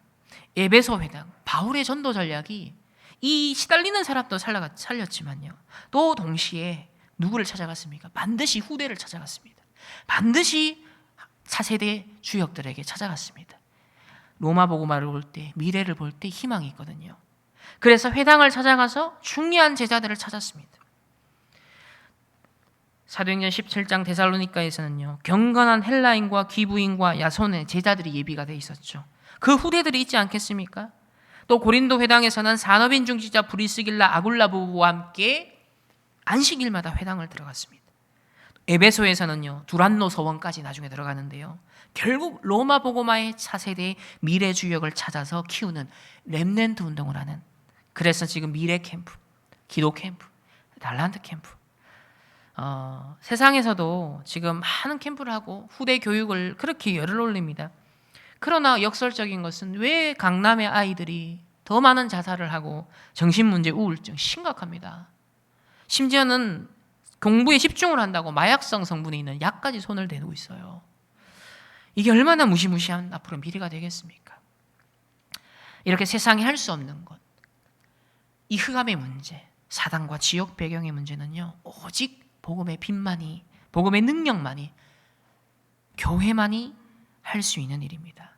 에베소 회당, 바울의 전도 전략이 이 시달리는 사람도 살렸지만요, 또 동시에 누구를 찾아갔습니까? 반드시 후대를 찾아갔습니다. 반드시 차세대 주역들에게 찾아갔습니다. 로마 복음화를 볼 때, 미래를 볼 때 희망이 있거든요. 그래서 회당을 찾아가서 중요한 제자들을 찾았습니다. 사도행전 17장 데살로니가에서는요, 경건한 헬라인과 귀부인과 야손의 제자들이 예비가 돼 있었죠. 그 후대들이 있지 않겠습니까? 또 고린도 회당에서는 산업인 중지자 브리스길라 아굴라 부부와 함께 안식일마다 회당을 들어갔습니다. 에베소에서는요, 두란노 서원까지 나중에 들어가는데요, 결국 로마 복음화의 차세대의 미래 주역을 찾아서 키우는 렘넌트 운동을 하는, 그래서 지금 미래 캠프, 기도 캠프, 달란트 캠프, 세상에서도 지금 많은 캠프를 하고 후대 교육을 그렇게 열을 올립니다. 그러나 역설적인 것은 왜 강남의 아이들이 더 많은 자살을 하고 정신문제, 우울증 심각합니다. 심지어는 공부에 집중을 한다고 마약성 성분이 있는 약까지 손을 대고 있어요. 이게 얼마나 무시무시한 앞으로 미래가 되겠습니까? 이렇게 세상이 할 수 없는 것, 이 흑암의 문제, 사단과 지옥 배경의 문제는요, 오직 복음의 빛만이, 복음의 능력만이, 교회만이 할 수 있는 일입니다.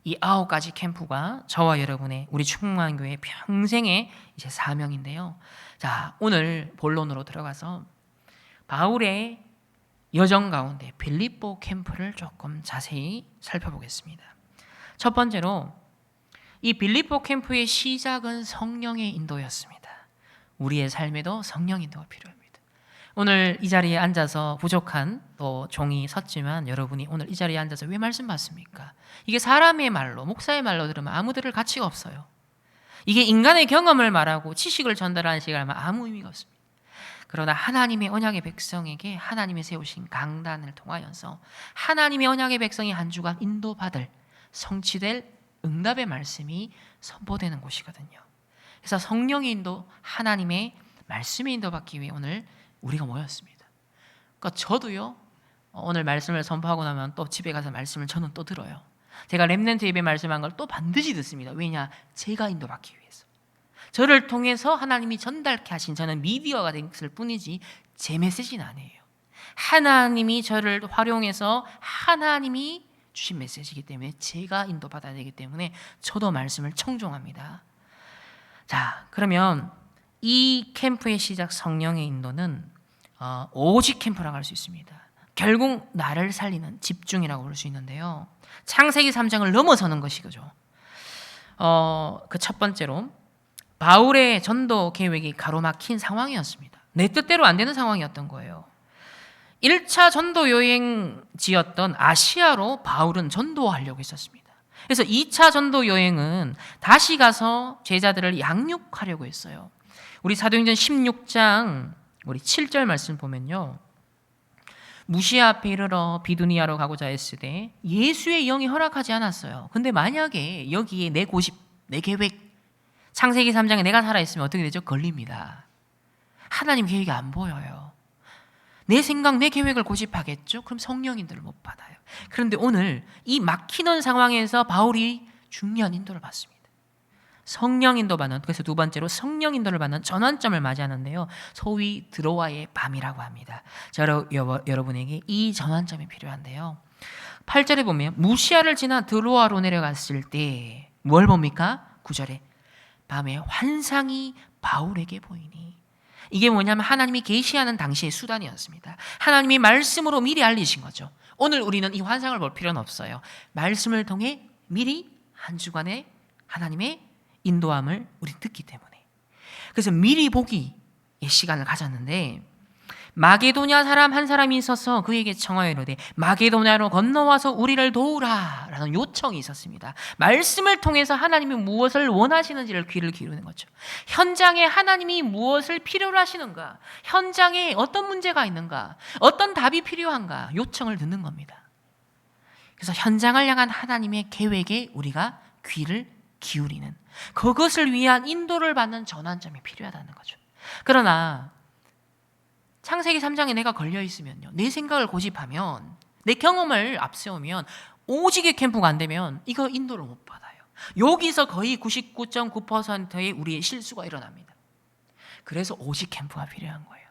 이 9가지 캠프가 저와 여러분의 우리 충만교회 평생의 이제 사명인데요. 자, 오늘 본론으로 들어가서 바울의 여정 가운데 빌립보 캠프를 조금 자세히 살펴보겠습니다. 첫 번째로 이 빌립보 캠프의 시작은 성령의 인도였습니다. 우리의 삶에도 성령 인도가 필요합니다. 오늘 이 자리에 앉아서 부족한 또 종이 섰지만 여러분이 오늘 이 자리에 앉아서 왜 말씀 받습니까? 이게 사람의 말로, 목사의 말로 들으면 아무 들을 가치가 없어요. 이게 인간의 경험을 말하고 지식을 전달하는 시간이면 아무 의미가 없습니다. 그러나 하나님의 언약의 백성에게 하나님이 세우신 강단을 통하여서 하나님의 언약의 백성이 한 주간 인도받을, 성취될 응답의 말씀이 선포되는 곳이거든요. 그래서 성령의 인도, 하나님의 말씀의 인도받기 위해 오늘 우리가 모였습니다. 그러니까 저도요, 오늘 말씀을 선포하고 나면 또 집에 가서 말씀을 저는 또 들어요. 제가 렘넌트 예배 말씀한 걸 또 반드시 듣습니다. 왜냐? 제가 인도받기 위해서. 저를 통해서 하나님이 전달케 하신, 저는 미디어가 됐을 뿐이지 제 메시지는 아니에요. 하나님이 저를 활용해서 하나님이 주신 메시지이기 때문에 제가 인도받아야 되기 때문에 저도 말씀을 청종합니다. 자, 그러면 이 캠프의 시작 성령의 인도는 오직 캠프라고 할 수 있습니다. 결국 나를 살리는 집중이라고 볼 수 있는데요, 창세기 3장을 넘어서는 것이죠. 그 첫 번째로 바울의 전도 계획이 가로막힌 상황이었습니다. 내 뜻대로 안 되는 상황이었던 거예요. 1차 전도 여행지였던 아시아로 바울은 전도하려고 했었습니다. 그래서 2차 전도 여행은 다시 가서 제자들을 양육하려고 했어요. 우리 사도행전 16장 우리 7절 말씀 보면요, 무시아 앞에 이르러 비두니아로 가고자 했으되 예수의 영이 허락하지 않았어요. 근데 만약에 여기에 내 고집, 내 계획, 창세기 3장에 내가 살아있으면 어떻게 되죠? 걸립니다. 하나님 계획이 안 보여요. 내 생각, 내 계획을 고집하겠죠? 그럼 성령인도를 못 받아요. 그런데 오늘 이 막히는 상황에서 바울이 중요한 인도를 받습니다. 성령 인도 받는, 그래서 두 번째로 성령 인도를 받는 전환점을 맞이하는데요, 소위 드로아의 밤이라고 합니다. 여러분에게 이 전환점이 필요한데요, 8절에 보면 무시아를 지나 드로아로 내려갔을 때 뭘 봅니까? 9절에 밤에 환상이 바울에게 보이니, 이게 뭐냐면 하나님이 계시하는 당시의 수단이었습니다. 하나님이 말씀으로 미리 알리신 거죠. 오늘 우리는 이 환상을 볼 필요는 없어요. 말씀을 통해 미리 한 주간의 하나님의 인도함을 우리 듣기 때문에. 그래서 미리 보기의 시간을 가졌는데, 마게도냐 사람 한 사람이 있어서 그에게 청하여 이르되 마게도냐로 건너와서 우리를 도우라 라는 요청이 있었습니다. 말씀을 통해서 하나님이 무엇을 원하시는지를 귀를 기울이는 거죠. 현장에 하나님이 무엇을 필요로 하시는가, 현장에 어떤 문제가 있는가, 어떤 답이 필요한가, 요청을 듣는 겁니다. 그래서 현장을 향한 하나님의 계획에 우리가 귀를 기울이는, 그것을 위한 인도를 받는 전환점이 필요하다는 거죠. 그러나 창세기 3장에 내가 걸려있으면요, 내 생각을 고집하면, 내 경험을 앞세우면, 오직의 캠프가 안 되면 이거 인도를 못 받아요. 여기서 거의 99.9%의 우리의 실수가 일어납니다. 그래서 오직 캠프가 필요한 거예요.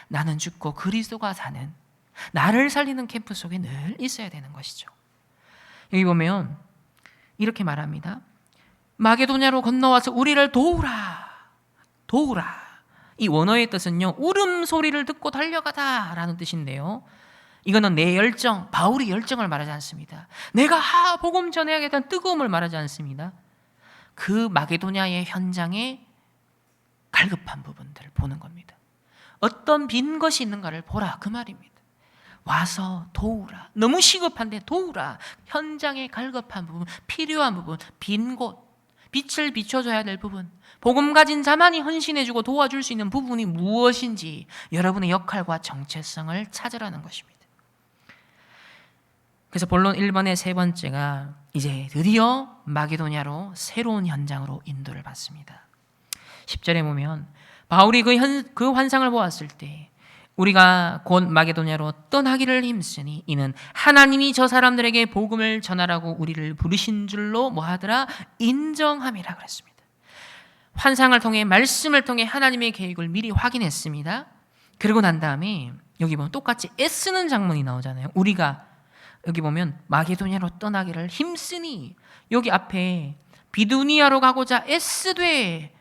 나는 죽고 그리스도가 사는, 나를 살리는 캠프 속에 늘 있어야 되는 것이죠. 여기 보면 이렇게 말합니다. 마게도냐로 건너와서 우리를 도우라. 도우라. 이 원어의 뜻은요, 울음소리를 듣고 달려가다 라는 뜻인데요, 이거는 내 열정, 바울의 열정을 말하지 않습니다. 내가 복음 전해야겠다는 뜨거움을 말하지 않습니다. 그 마게도냐의 현장에 갈급한 부분들을 보는 겁니다. 어떤 빈 것이 있는가를 보라, 그 말입니다. 와서 도우라. 너무 시급한데 도우라. 현장에 갈급한 부분, 필요한 부분, 빈 곳, 빛을 비춰줘야 될 부분, 복음 가진 자만이 헌신해주고 도와줄 수 있는 부분이 무엇인지 여러분의 역할과 정체성을 찾으라는 것입니다. 그래서 본론 1번의 세 번째가 이제 드디어 마게도냐로 새로운 현장으로 인도를 받습니다. 10절에 보면 바울이 그 환상을 보았을 때 우리가 곧 마게도냐로 떠나기를 힘쓰니 이는 하나님이 저 사람들에게 복음을 전하라고 우리를 부르신 줄로 뭐하더라? 인정함이라 그랬습니다. 환상을 통해, 말씀을 통해 하나님의 계획을 미리 확인했습니다. 그러고 난 다음에 여기 보면 똑같이 애쓰는 장면이 나오잖아요. 우리가 여기 보면 마게도냐로 떠나기를 힘쓰니, 여기 앞에 비두니아로 가고자 애쓰되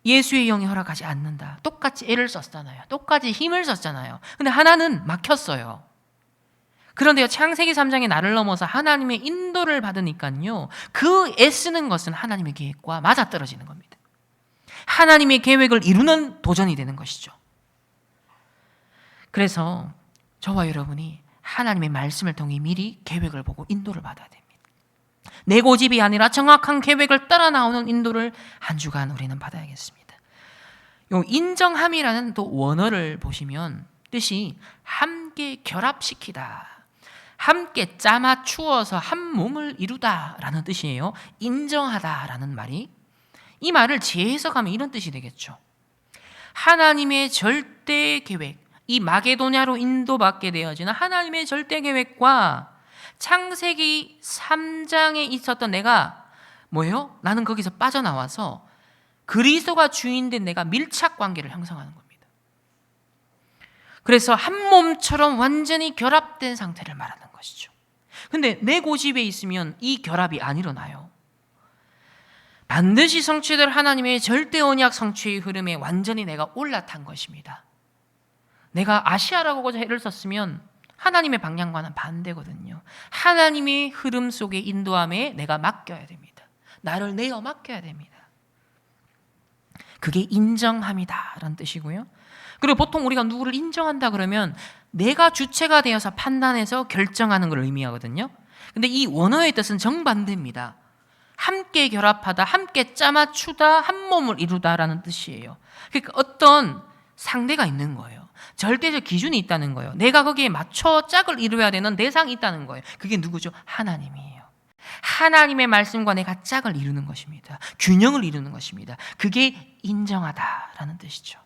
예수의 영이 허락하지 않는다. 똑같이 애를 썼잖아요. 똑같이 힘을 썼잖아요. 근데 하나는 막혔어요. 그런데요, 창세기 3장의 나를 넘어서 하나님의 인도를 받으니까요, 그 애쓰는 것은 하나님의 계획과 맞아떨어지는 겁니다. 하나님의 계획을 이루는 도전이 되는 것이죠. 그래서 저와 여러분이 하나님의 말씀을 통해 미리 계획을 보고 인도를 받아야 됩니다. 내 고집이 아니라 정확한 계획을 따라 나오는 인도를 한 주간 우리는 받아야겠습니다. 요 인정함이라는 또 원어를 보시면 뜻이 함께 결합시키다, 함께 짜맞추어서 한 몸을 이루다 라는 뜻이에요. 인정하다 라는 말이, 이 말을 재해석하면 이런 뜻이 되겠죠. 하나님의 절대 계획, 이 마게도냐로 인도받게 되어지는 하나님의 절대 계획과 창세기 3장에 있었던 내가 뭐예요? 나는 거기서 빠져나와서 그리스도가 주인된 내가 밀착 관계를 형성하는 겁니다. 그래서 한 몸처럼 완전히 결합된 상태를 말하는 것이죠. 근데 내 고집에 있으면 이 결합이 안 일어나요. 반드시 성취될 하나님의 절대 언약 성취의 흐름에 완전히 내가 올라탄 것입니다. 내가 아시아라고 해를 썼으면 하나님의 방향과는 반대거든요. 하나님의 흐름 속의 인도함에 내가 맡겨야 됩니다. 나를 내어 맡겨야 됩니다. 그게 인정함이다 라는 뜻이고요. 그리고 보통 우리가 누구를 인정한다 그러면 내가 주체가 되어서 판단해서 결정하는 걸 의미하거든요. 근데 이 원어의 뜻은 정반대입니다. 함께 결합하다, 함께 짜맞추다, 한 몸을 이루다라는 뜻이에요. 그러니까 어떤 상대가 있는 거예요. 절대적 기준이 있다는 거예요. 내가 거기에 맞춰 짝을 이루어야 되는 대상이 있다는 거예요. 그게 누구죠? 하나님이에요. 하나님의 말씀과 내가 짝을 이루는 것입니다. 균형을 이루는 것입니다. 그게 인정하다라는 뜻이죠.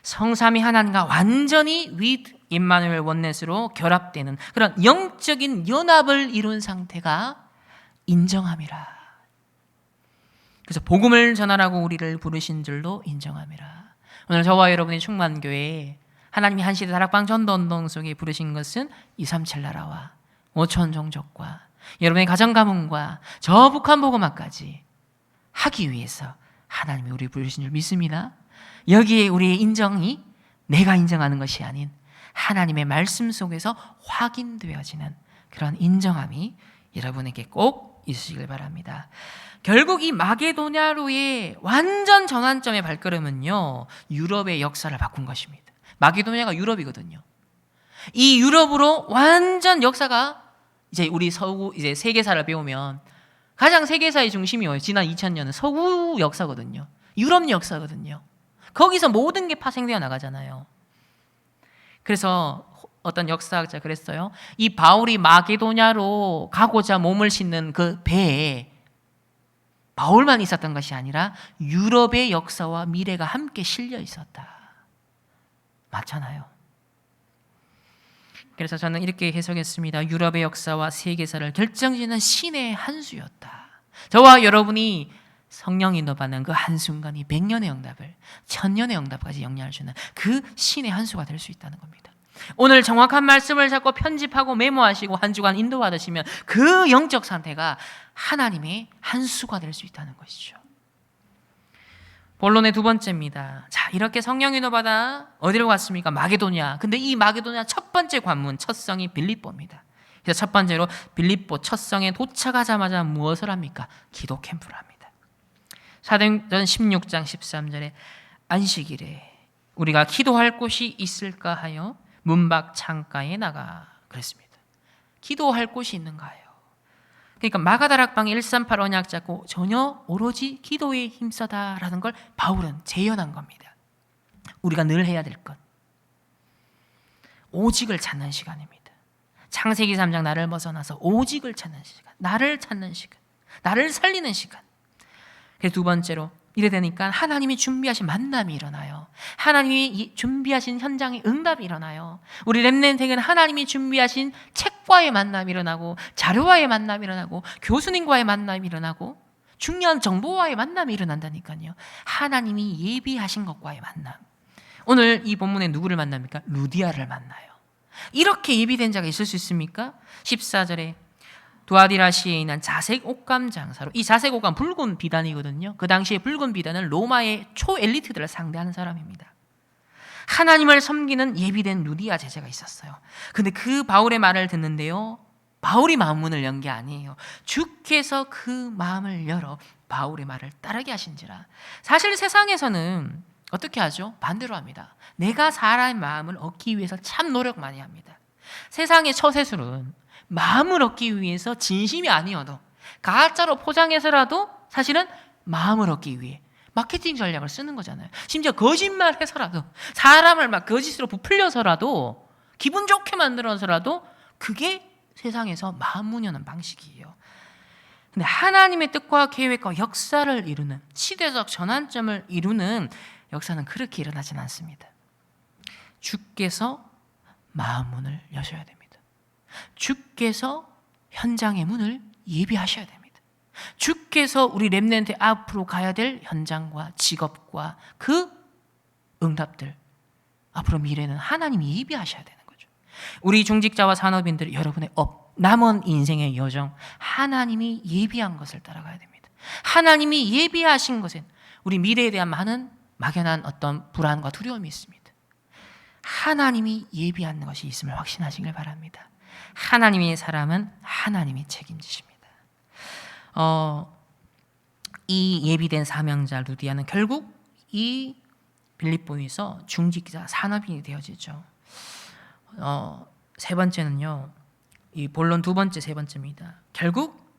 성삼위 하나님과 완전히 with 임마누엘 원넷으로 결합되는 그런 영적인 연합을 이룬 상태가 인정함이라. 그래서 복음을 전하라고 우리를 부르신 줄로 인정함이라. 오늘 저와 여러분의 충만교회에 하나님이 한시대 다락방 전도운동 속에 부르신 것은 237 나라와 5천 종족과 여러분의 가정 가문과 저 북한 복음화까지 하기 위해서 하나님이 우리 부르신 줄 믿습니다. 여기에 우리의 인정이 내가 인정하는 것이 아닌 하나님의 말씀 속에서 확인되어지는 그런 인정함이 여러분에게 꼭 있으시길 바랍니다. 결국 이 마게도냐로의 완전 전환점의 발걸음은요, 유럽의 역사를 바꾼 것입니다. 마게도냐가 유럽이거든요. 이 유럽으로 완전 역사가 이제 우리 서구 이제 세계사를 배우면 가장 세계사의 중심이 뭐예요? 지난 2000년은 서구 역사거든요. 유럽 역사거든요. 거기서 모든 게 파생되어 나가잖아요. 그래서 어떤 역사학자 그랬어요. 이 바울이 마게도냐로 가고자 몸을 싣는 그 배에 바울만 있었던 것이 아니라 유럽의 역사와 미래가 함께 실려 있었다. 맞잖아요. 그래서 저는 이렇게 해석했습니다. 유럽의 역사와 세계사를 결정짓는 신의 한 수였다. 저와 여러분이 성령이 인도받는 그 한순간이 100년의 응답을 1000년의 응답까지 영향할 수 있는 그 신의 한 수가 될 수 있다는 겁니다. 오늘 정확한 말씀을 잡고 편집하고 메모하시고 한 주간 인도받으시면 그 영적 상태가 하나님의 한 수가 될 수 있다는 것이죠. 본론의 두 번째입니다. 자, 이렇게 성령 인도받아 어디로 갔습니까? 마게도냐. 근데 이 마게도냐 첫 번째 관문, 첫 성이 빌립보입니다. 그래서 첫 번째로 빌립보 첫 성에 도착하자마자 무엇을 합니까? 기도 캠프를 합니다. 사도행전 16장 13절에 안식일에 우리가 기도할 곳이 있을까 하여 문 밖 창가에 나가 그랬습니다. 기도할 곳이 있는가요? 그러니까 마가다락방에 138 언약 잡고 전혀 오로지 기도에 힘써다라는 걸 바울은 재현한 겁니다. 우리가 늘 해야 될 것, 오직을 찾는 시간입니다. 창세기 3장 나를 벗어나서 오직을 찾는 시간, 나를 찾는 시간, 나를 살리는 시간. 그래서 두 번째로 이래 되니까 하나님이 준비하신 만남이 일어나요. 하나님이 준비하신 현장의 응답이 일어나요. 우리 렘넌트에게는 하나님이 준비하신 책과의 만남이 일어나고 자료와의 만남이 일어나고 교수님과의 만남이 일어나고 중요한 정보와의 만남이 일어난다니까요. 하나님이 예비하신 것과의 만남. 오늘 이 본문에 누구를 만납니까? 루디아를 만나요. 이렇게 예비된 자가 있을 수 있습니까? 14절에 두아디라시에 있는 자색 옷감 장사로, 이 자색 옷감 붉은 비단이거든요. 그 당시에 붉은 비단은 로마의 초엘리트들을 상대하는 사람입니다. 하나님을 섬기는 예비된 루디아 제자가 있었어요. 근데 그 바울의 말을 듣는데요, 바울이 마음문을 연 게 아니에요. 주께서 그 마음을 열어 바울의 말을 따르게 하신지라. 사실 세상에서는 어떻게 하죠? 반대로 합니다. 내가 사람의 마음을 얻기 위해서 참 노력 많이 합니다. 세상의 처세술은 마음을 얻기 위해서 진심이 아니어도 가짜로 포장해서라도 사실은 마음을 얻기 위해 마케팅 전략을 쓰는 거잖아요. 심지어 거짓말해서라도, 사람을 막 거짓으로 부풀려서라도, 기분 좋게 만들어서라도 그게 세상에서 마음 문여는 방식이에요. 근데 하나님의 뜻과 계획과 역사를 이루는, 시대적 전환점을 이루는 역사는 그렇게 일어나진 않습니다. 주께서 마음 문을 여셔야 됩니다. 주께서 현장의 문을 예비하셔야 됩니다. 주께서 우리 렘넌트 앞으로 가야 될 현장과 직업과 그 응답들, 앞으로 미래는 하나님이 예비하셔야 되는 거죠. 우리 중직자와 산업인들, 여러분의 남은 인생의 여정, 하나님이 예비한 것을 따라가야 됩니다. 하나님이 예비하신 것엔 우리 미래에 대한 많은 막연한 어떤 불안과 두려움이 있습니다. 하나님이 예비한 것이 있음을 확신하시길 바랍니다. 하나님의 사람은 하나님이 책임지십니다. 이 예비된 사명자 루디아는 결국 이 빌립보에서 중직자 산업인이 되어지죠. 세 번째는요, 이 본론 두 번째, 세 번째입니다. 결국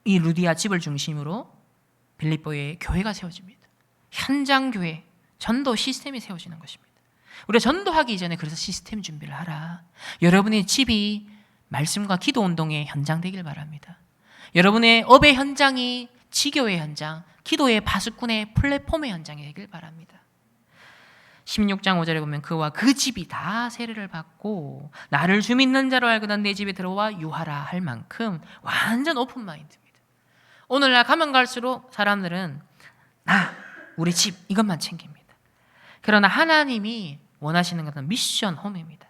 이 루디아 집을 중심으로 빌립보에 교회가 세워집니다. 현장 교회, 전도 시스템이 세워지는 것입니다. 우리가 전도하기 이전에 그래서 시스템 준비를 하라. 여러분의 집이 말씀과 기도 운동의 현장 되길 바랍니다. 여러분의 업의 현장이 지교의 현장, 기도의 바수꾼의 플랫폼의 현장이 되길 바랍니다. 16장 5절에 보면 그와 그 집이 다 세례를 받고 나를 주 믿는 자로 알거든 내 집에 들어와 유하라 할 만큼 완전 오픈 마인드입니다. 오늘날 가면 갈수록 사람들은 우리 집 이것만 챙깁니다. 그러나 하나님이 원하시는 것은 미션 홈입니다.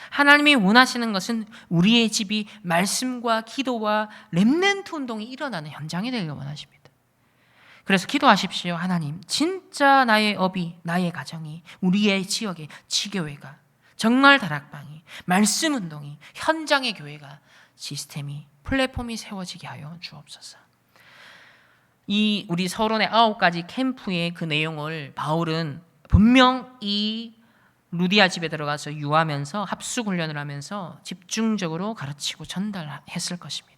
하나님이 원하시는 것은 우리의 집이 말씀과 기도와 렘넌트 운동이 일어나는 현장이 되길 원하십니다. 그래서 기도하십시오. 하나님, 진짜 나의 업이, 나의 가정이, 우리의 지역의 지교회가, 정말 다락방이, 말씀 운동이, 현장의 교회가, 시스템이, 플랫폼이 세워지게 하여 주옵소서. 이 우리 서론의 9가지 캠프의 그 내용을 바울은 분명 이 루디아 집에 들어가서 유하면서 합숙 훈련을 하면서 집중적으로 가르치고 전달했을 것입니다.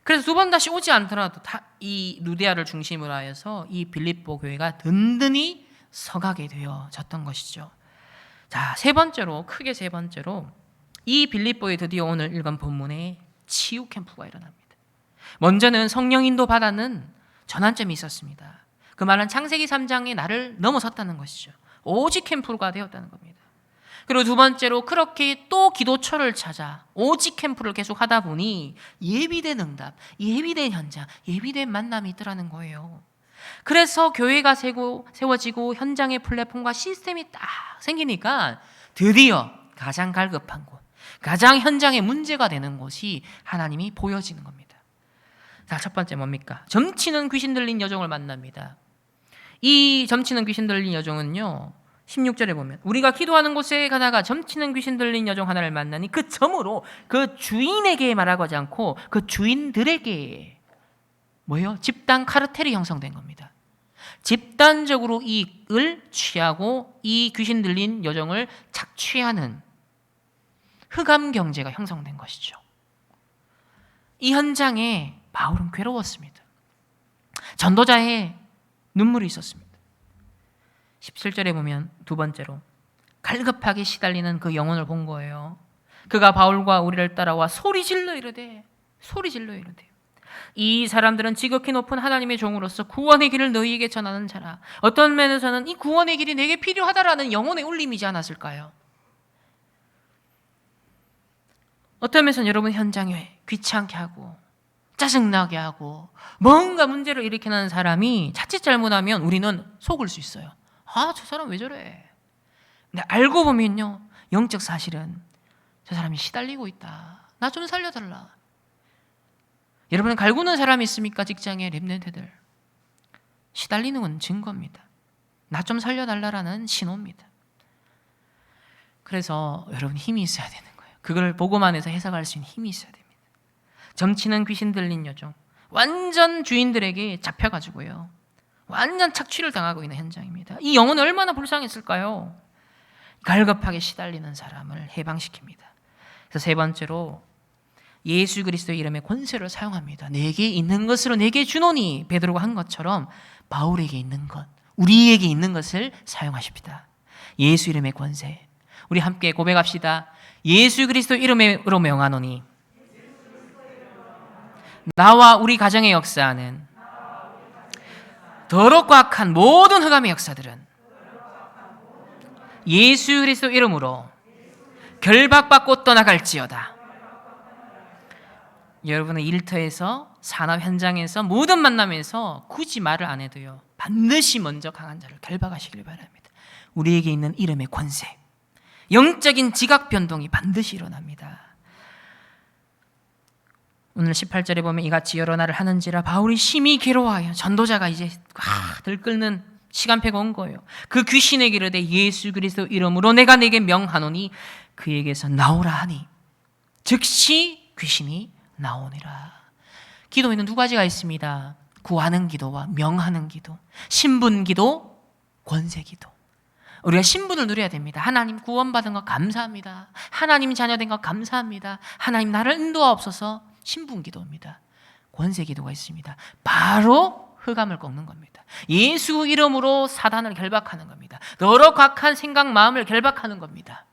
그래서 두 번 다시 오지 않더라도 이 루디아를 중심으로 하여서 이 빌립보 교회가 든든히 서가게 되어졌던 것이죠. 자, 크게 세 번째로 이 빌립보에 드디어 오늘 읽은 본문에 치유 캠프가 일어납니다. 먼저는 성령 인도 받았는 전환점이 있었습니다. 그 말은 창세기 3장의 날을 넘어섰다는 것이죠. 오직 캠프가 되었다는 겁니다. 그리고 두 번째로 그렇게 또 기도처를 찾아 오직 캠프를 계속 하다 보니 예비된 응답, 예비된 현장, 예비된 만남이 있더라는 거예요. 그래서 교회가 세워지고 현장의 플랫폼과 시스템이 딱 생기니까 드디어 가장 갈급한 곳, 가장 현장에 문제가 되는 곳이 하나님이 보여지는 겁니다. 자, 첫 번째 뭡니까? 점치는 귀신 들린 여종을 만납니다. 이 점치는 귀신 들린 여종은요, 16절에 보면 우리가 기도하는 곳에 가다가 점치는 귀신 들린 여종 하나를 만나니 그 점으로 그 주인에게 말하고 하지 않고 그 주인들에게 뭐예요? 집단 카르텔이 형성된 겁니다. 집단적으로 이익을 취하고 이 귀신 들린 여종을 착취하는 흑암 경제가 형성된 것이죠. 이 현장에 바울은 괴로웠습니다. 전도자의 눈물이 있었습니다. 17절에 보면 두 번째로 갈급하게 시달리는 그 영혼을 본 거예요. 그가 바울과 우리를 따라와 소리 질러 이르되 이 사람들은 지극히 높은 하나님의 종으로서 구원의 길을 너희에게 전하는 자라. 어떤 면에서는 이 구원의 길이 내게 필요하다라는 영혼의 울림이지 않았을까요? 어떤 면에서는 여러분 현장에 귀찮게 하고 짜증나게 하고 뭔가 문제를 일으키는 사람이 자칫 잘못하면 우리는 속을 수 있어요. 아, 저 사람 왜 저래? 근데 알고 보면요, 영적 사실은 저 사람이 시달리고 있다. 나 좀 살려달라. 여러분, 갈구는 사람이 있습니까? 직장에 랩런트들. 시달리는 건 증거입니다. 나 좀 살려달라라는 신호입니다. 그래서 여러분 힘이 있어야 되는 거예요. 그걸 복음 안에서 해석할 수 있는 힘이 있어야 됩니다. 점치는 귀신 들린 여종, 완전 주인들에게 잡혀가지고요, 완전 착취를 당하고 있는 현장입니다. 이 영혼이 얼마나 불쌍했을까요? 갈급하게 시달리는 사람을 해방시킵니다. 그래서 세 번째로 예수 그리스도의 이름의 권세를 사용합니다. 내게 있는 것으로 내게 주노니, 베드로가 한 것처럼 바울에게 있는 것, 우리에게 있는 것을 사용하십니다. 예수 이름의 권세. 우리 함께 고백합시다. 예수 그리스도 이름으로 명하노니 나와 우리 가정의 역사하는 더럽고 악한 모든 흑암의 역사들은 예수 그리스도 이름으로 결박받고 떠나갈지어다. 여러분의 일터에서, 산업 현장에서, 모든 만남에서 굳이 말을 안 해도요, 반드시 먼저 강한 자를 결박하시길 바랍니다. 우리에게 있는 이름의 권세, 영적인 지각 변동이 반드시 일어납니다. 오늘 18절에 보면 이같이 여러 날을 하는지라 바울이 심히 괴로워하여, 전도자가 이제 들끓는 시간표가 온 거예요. 그 귀신에게 이르되 예수 그리스도 이름으로 내가 내게 명하노니 그에게서 나오라 하니 즉시 귀신이 나오니라. 기도에는 두 가지가 있습니다. 구하는 기도와 명하는 기도, 신분 기도, 권세 기도. 우리가 신분을 누려야 됩니다. 하나님 구원받은 것 감사합니다. 하나님 자녀된 것 감사합니다. 하나님 나를 인도하옵소서. 신분 기도입니다. 권세 기도가 있습니다. 바로 흑암을 꺾는 겁니다. 예수 이름으로 사단을 결박하는 겁니다. 여러 각한 생각, 마음을 결박하는 겁니다.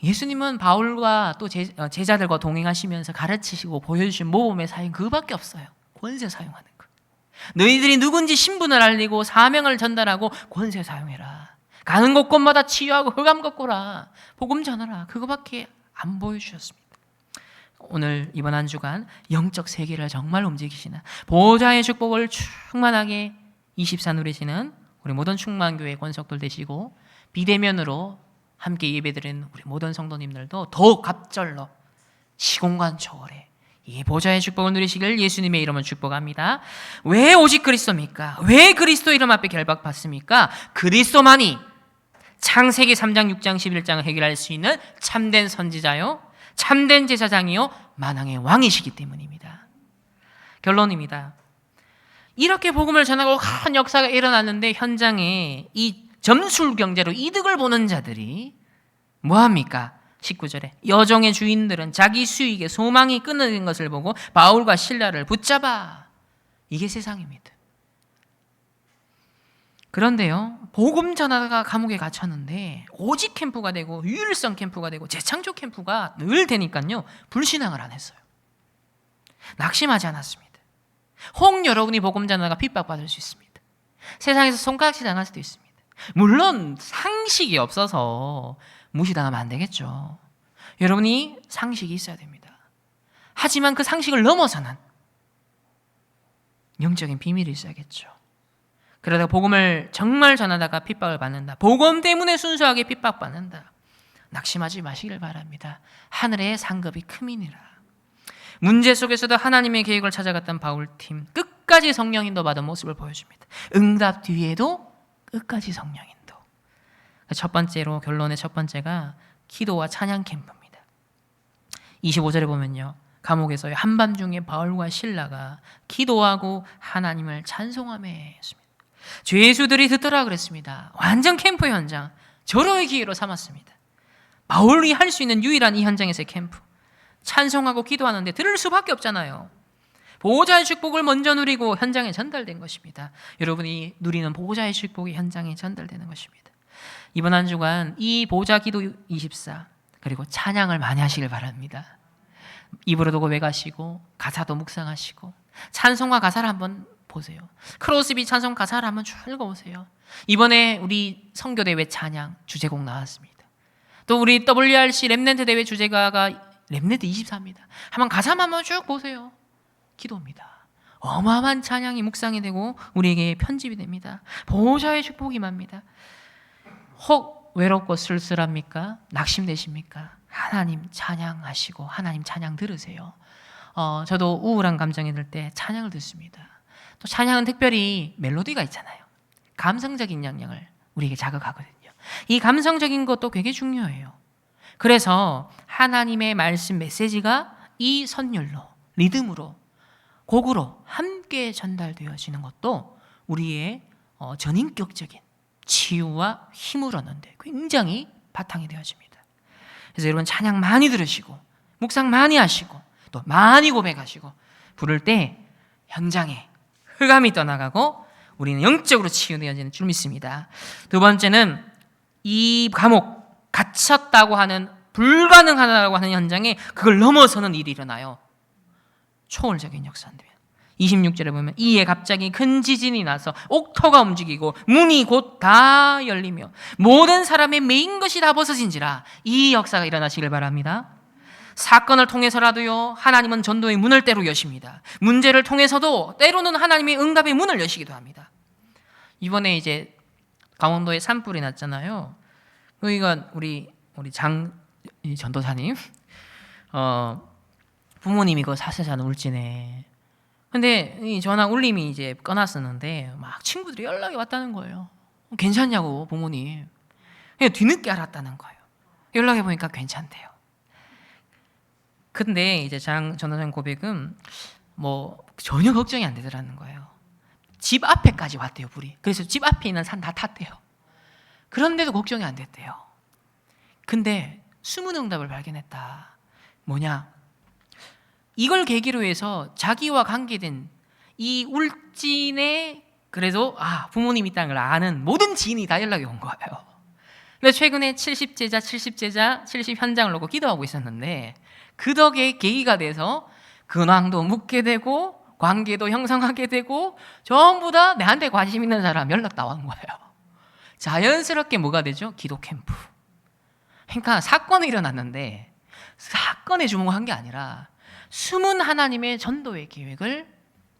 예수님은 바울과 또 제자들과 동행하시면서 가르치시고 보여주신 모범의 사용 그거밖에 없어요. 권세 사용하는 거. 너희들이 누군지 신분을 알리고 사명을 전달하고 권세 사용해라. 가는 곳곳마다 치유하고 흑암 꺾고라. 복음 전하라. 그거밖에 안 보여주셨습니다. 오늘 이번 한 주간 영적 세계를 정말 움직이시는 보호자의 축복을 충만하게 24 누리시는 우리 모든 충만교회 권속들 되시고, 비대면으로 함께 예배드리는 우리 모든 성도님들도 더욱 갑절로 시공간 초월해 이 보좌의 축복을 누리시길 예수님의 이름으로 축복합니다. 왜 오직 그리스도입니까? 왜 그리스도 이름 앞에 결박받습니까? 그리스도만이 창세기 3장, 6장, 11장을 해결할 수 있는 참된 선지자요, 참된 제사장이요, 만왕의 왕이시기 때문입니다. 결론입니다. 이렇게 복음을 전하고 큰 역사가 일어났는데 현장에 이 점술 경제로 이득을 보는 자들이 뭐합니까? 19절에 여종의 주인들은 자기 수익에 소망이 끊어진 것을 보고 바울과 실라를 붙잡아. 이게 세상입니다. 그런데요, 복음 전하다가 감옥에 갇혔는데 오직 캠프가 되고 유일성 캠프가 되고 재창조 캠프가 늘 되니까요, 불신앙을 안 했어요. 낙심하지 않았습니다. 혹 여러분이 복음 전하다가 핍박받을 수 있습니다. 세상에서 손가락질 당할 수도 있습니다. 물론 상식이 없어서 무시당하면 안 되겠죠. 여러분이 상식이 있어야 됩니다. 하지만 그 상식을 넘어서는 영적인 비밀이 있어야겠죠. 그러다가 복음을 정말 전하다가 핍박을 받는다. 복음 때문에 순수하게 핍박받는다. 낙심하지 마시길 바랍니다. 하늘의 상급이 큼이니라. 문제 속에서도 하나님의 계획을 찾아갔던 바울팀, 끝까지 성령 인도 받은 모습을 보여줍니다. 응답 뒤에도 끝까지 성령 인도. 첫 번째로, 결론의 첫 번째가 기도와 찬양 캠프입니다. 25절에 보면요, 감옥에서 한밤중에 바울과 실라가 기도하고 하나님을 찬송하며 했습니다. 죄수들이 듣더라 그랬습니다. 완전 캠프 현장, 절호의 기회로 삼았습니다. 바울이 할 수 있는 유일한 이 현장에서의 캠프, 찬송하고 기도하는데 들을 수밖에 없잖아요. 보호자의 축복을 먼저 누리고 현장에 전달된 것입니다. 여러분이 누리는 보호자의 축복이 현장에 전달되는 것입니다. 이번 한 주간 이 보호자 기도 24 그리고 찬양을 많이 하시길 바랍니다. 입으로도 고백하시고 가사도 묵상하시고 찬송과 가사를 한번 보세요. 크로스비 찬송 가사를 한번 쭉 읽어보세요. 이번에 우리 선교대회 찬양 주제곡 나왔습니다. 또 우리 WRC 렘넌트 대회 주제가가 렘넌트 24입니다. 한번 가사만 한번 쭉 보세요. 기도입니다. 어마어마한 찬양이 묵상이 되고 우리에게 편집이 됩니다. 보호자의 축복이 맙니다. 혹 외롭고 쓸쓸합니까? 낙심되십니까? 하나님 찬양하시고 하나님 찬양 들으세요. 저도 우울한 감정이 들 때 찬양을 듣습니다. 또 찬양은 특별히 멜로디가 있잖아요. 감성적인 영향을 우리에게 자극하거든요. 이 감성적인 것도 되게 중요해요. 그래서 하나님의 말씀 메시지가 이 선율로, 리듬으로, 곡으로 함께 전달되어지는 것도 우리의 전인격적인 치유와 힘을 얻는데 굉장히 바탕이 되어집니다. 그래서 여러분 찬양 많이 들으시고 묵상 많이 하시고 또 많이 고백하시고 부를 때 현장에 흑암이 떠나가고 우리는 영적으로 치유되어지는 줄 믿습니다. 두 번째는 이 감옥 갇혔다고 하는 불가능하다고 하는 현장에 그걸 넘어서는 일이 일어나요. 초월적인 역사인데요. 26절에 보면 이에 갑자기 큰 지진이 나서 옥토가 움직이고 문이 곧 다 열리며 모든 사람의 메인 것이 다 벗어진지라. 이 역사가 일어나시길 바랍니다. 사건을 통해서라도요, 하나님은 전도의 문을 때로 여십니다. 문제를 통해서도 때로는 하나님의 응답의 문을 여시기도 합니다. 이번에 이제 강원도에 산불이 났잖아요. 그러니까 우리 전도사님 부모님이 그 사세자는 울지네. 근데 이 전화 울림이 이제 꺼놨었는데 막 친구들이 연락이 왔다는 거예요. 괜찮냐고 부모님. 그냥 뒤늦게 알았다는 거예요. 연락해 보니까 괜찮대요. 근데 이제 전도사님 고백은 뭐 전혀 걱정이 안 되더라는 거예요. 집 앞에까지 왔대요, 불이. 그래서 집 앞에 있는 산 다 탔대요. 그런데도 걱정이 안 됐대요. 근데 숨은 응답을 발견했다. 뭐냐? 이걸 계기로 해서 자기와 관계된 이 울진에 그래도 부모님 있다는 걸 아는 모든 지인이 다 연락이 온 거예요. 근데 최근에 70제자 70 현장을 놓고 기도하고 있었는데 그 덕에 계기가 돼서 근황도 묻게 되고 관계도 형성하게 되고 전부 다 내한테 관심 있는 사람 연락 다 온 거예요. 자연스럽게 뭐가 되죠? 기도 캠프. 그러니까 사건이 일어났는데 사건에 주목한 게 아니라 숨은 하나님의 전도의 계획을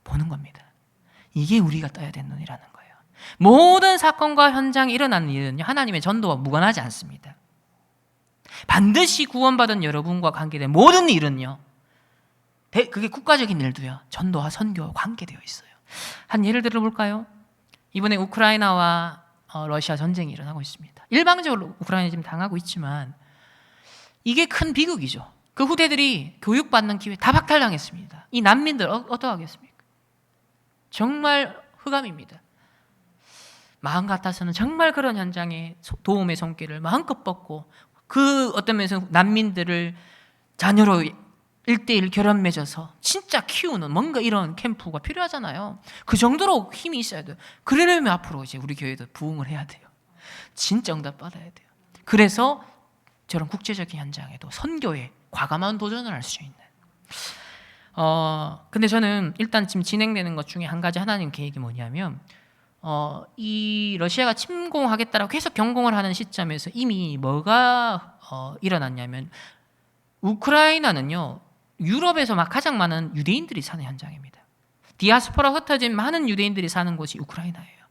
보는 겁니다. 이게 우리가 떠야 되는 눈이라는 거예요. 모든 사건과 현장에 일어나는 일은요, 하나님의 전도와 무관하지 않습니다. 반드시 구원받은 여러분과 관계된 모든 일은요, 그게 국가적인 일도요, 전도와 선교와 관계되어 있어요. 한 예를 들어볼까요? 이번에 우크라이나와 러시아 전쟁이 일어나고 있습니다. 일방적으로 우크라이나 지금 당하고 있지만 이게 큰 비극이죠. 그 후대들이 교육받는 기회 다 박탈당했습니다. 이 난민들 어떡하겠습니까? 정말 흑암입니다. 마음 같아서는 정말 그런 현장에 도움의 손길을 마음껏 뻗고 그 어떤 면에서 난민들을 자녀로 1:1 결혼 맺어서 진짜 키우는 뭔가 이런 캠프가 필요하잖아요. 그 정도로 힘이 있어야 돼요. 그러려면 앞으로 이제 우리 교회도 부흥을 해야 돼요. 진짜 응답 받아야 돼요. 그래서 저런 국제적인 현장에도 선교에 과감한 도전을 할 수 있는. 근데 저는 일단 지금 진행되는 것 중에 한 가지 하나님 계획이 뭐냐면 이 러시아가 침공하겠다라고 계속 경공을 하는 시점에서 이미 뭐가 일어났냐면 우크라이나는요, 유럽에서 막 가장 많은 유대인들이 사는 현장입니다. 디아스포라 흩어진 많은 유대인들이 사는 곳이 우크라이나예요.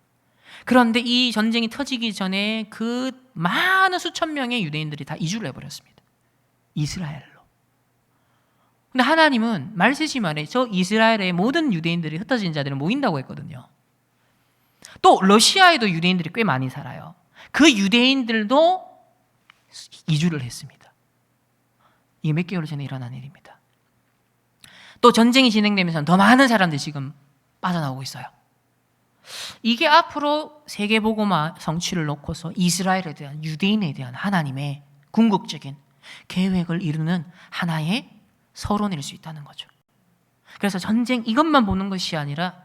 그런데 이 전쟁이 터지기 전에 그 많은 수천 명의 유대인들이 다 이주를 해버렸습니다. 이스라엘로. 근데 하나님은 말세시 말에 저 이스라엘의 모든 유대인들이 흩어진 자들은 모인다고 했거든요. 또 러시아에도 유대인들이 꽤 많이 살아요. 그 유대인들도 이주를 했습니다. 이게 몇 개월 전에 일어난 일입니다. 또 전쟁이 진행되면서 더 많은 사람들이 지금 빠져나오고 있어요. 이게 앞으로 세계복음화 성취를 놓고서 이스라엘에 대한, 유대인에 대한 하나님의 궁극적인 계획을 이루는 하나의 서론일 수 있다는 거죠. 그래서 전쟁 이것만 보는 것이 아니라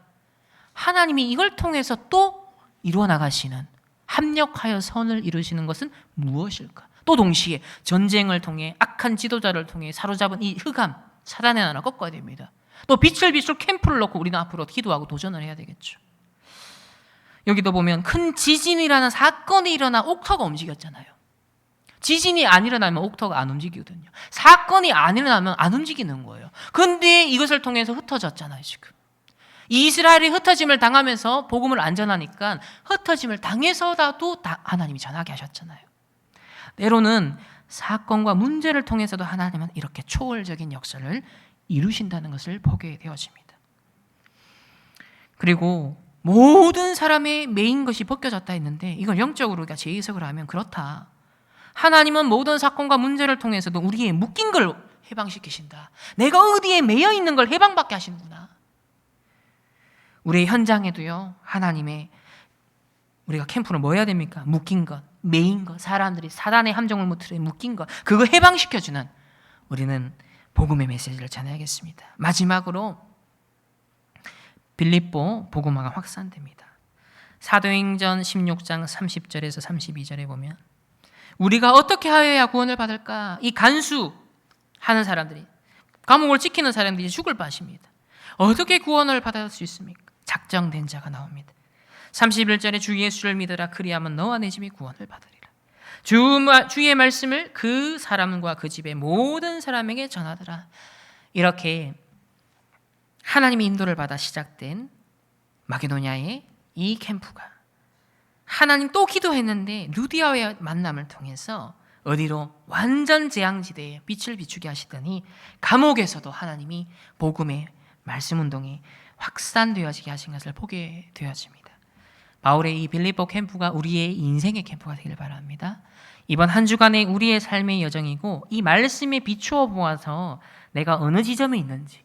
하나님이 이걸 통해서 또 이루어 나가시는, 합력하여 선을 이루시는 것은 무엇일까? 또 동시에 전쟁을 통해 악한 지도자를 통해 사로잡은 이 흑암, 사단의 나라 꺾어야 됩니다. 또 빛을 비출 캠프를 놓고 우리는 앞으로 기도하고 도전을 해야 되겠죠. 여기도 보면 큰 지진이라는 사건이 일어나 옥터가 움직였잖아요. 지진이 안 일어나면 옥터가 안 움직이거든요. 사건이 안 일어나면 안 움직이는 거예요. 그런데 이것을 통해서 흩어졌잖아요, 지금. 이스라엘이 흩어짐을 당하면서 복음을 안 전하니까 흩어짐을 당해서라도 하나님이 전하게 하셨잖아요. 때로는 사건과 문제를 통해서도 하나님은 이렇게 초월적인 역사를 이루신다는 것을 보게 되어집니다. 그리고 모든 사람의 메인 것이 벗겨졌다 했는데 이걸 영적으로 우리가 재해석을 하면 그렇다. 하나님은 모든 사건과 문제를 통해서도 우리의 묶인 걸 해방시키신다. 내가 어디에 매여 있는 걸 해방받게 하시는구나. 우리의 현장에도요, 하나님의, 우리가 캠프는 뭐 해야 됩니까? 묶인 것, 매인 것, 사람들이 사단의 함정을 무트에 묶인 것, 그거 해방시켜주는 우리는 복음의 메시지를 전해야겠습니다. 마지막으로 빌립보 복음화가 확산됩니다. 사도행전 16장 30절에서 32절에 보면 우리가 어떻게 하여야 구원을 받을까? 이 간수하는 사람들이, 감옥을 지키는 사람들이 죽을 빠십니다. 어떻게 구원을 받을 수 있습니까? 작정된 자가 나옵니다. 31절에 주 예수를 믿으라 그리하면 너와 내 집이 구원을 받으리라. 주의 말씀을 그 사람과 그 집의 모든 사람에게 전하더라. 이렇게 하나님의 인도를 받아 시작된 마게도냐의 이 캠프가 하나님 또 기도했는데 루디아와의 만남을 통해서 어디로? 완전 재앙지대에 빛을 비추게 하시더니 감옥에서도 하나님이 복음의 말씀 운동이 확산되어지게 하신 것을 보게 되어집니다. 바울의 이 빌립보 캠프가 우리의 인생의 캠프가 되길 바랍니다. 이번 한 주간의 우리의 삶의 여정이고 이 말씀에 비추어 보아서 내가 어느 지점에 있는지,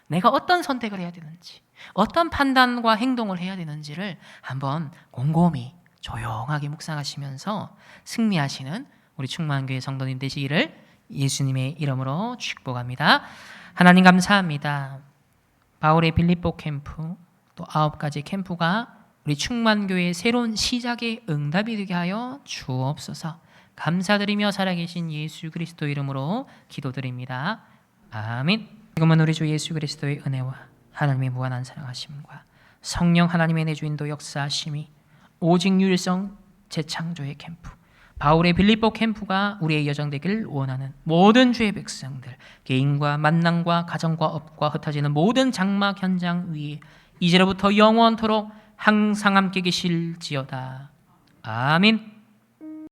내가 어떤 선택을 해야 되는지, 어떤 판단과 행동을 해야 되는지를 한번 곰곰이 조용하게 묵상하시면서 승리하시는 우리 충만교회 성도님 되시기를 예수님의 이름으로 축복합니다. 하나님 감사합니다. 바울의 빌립보 캠프, 또 9가지 캠프가 우리 충만교회의 새로운 시작의 응답이 되게 하여 주옵소서. 감사드리며 살아계신 예수 그리스도 이름으로 기도드립니다. 아멘. 지금은 우리 주 예수 그리스도의 은혜와 하나님의 무한한 사랑하심과 성령 하나님의 내주인도 역사하심이 오직 유일성 재창조의 캠프, 바울의 빌립보 캠프가 우리의 여정 되길 원하는 모든 주의 백성들, 개인과 만남과 가정과 업과 흩어지는 모든 장막 현장 위에 이제로부터 영원토록 항상 함께 계실지어다. 아멘.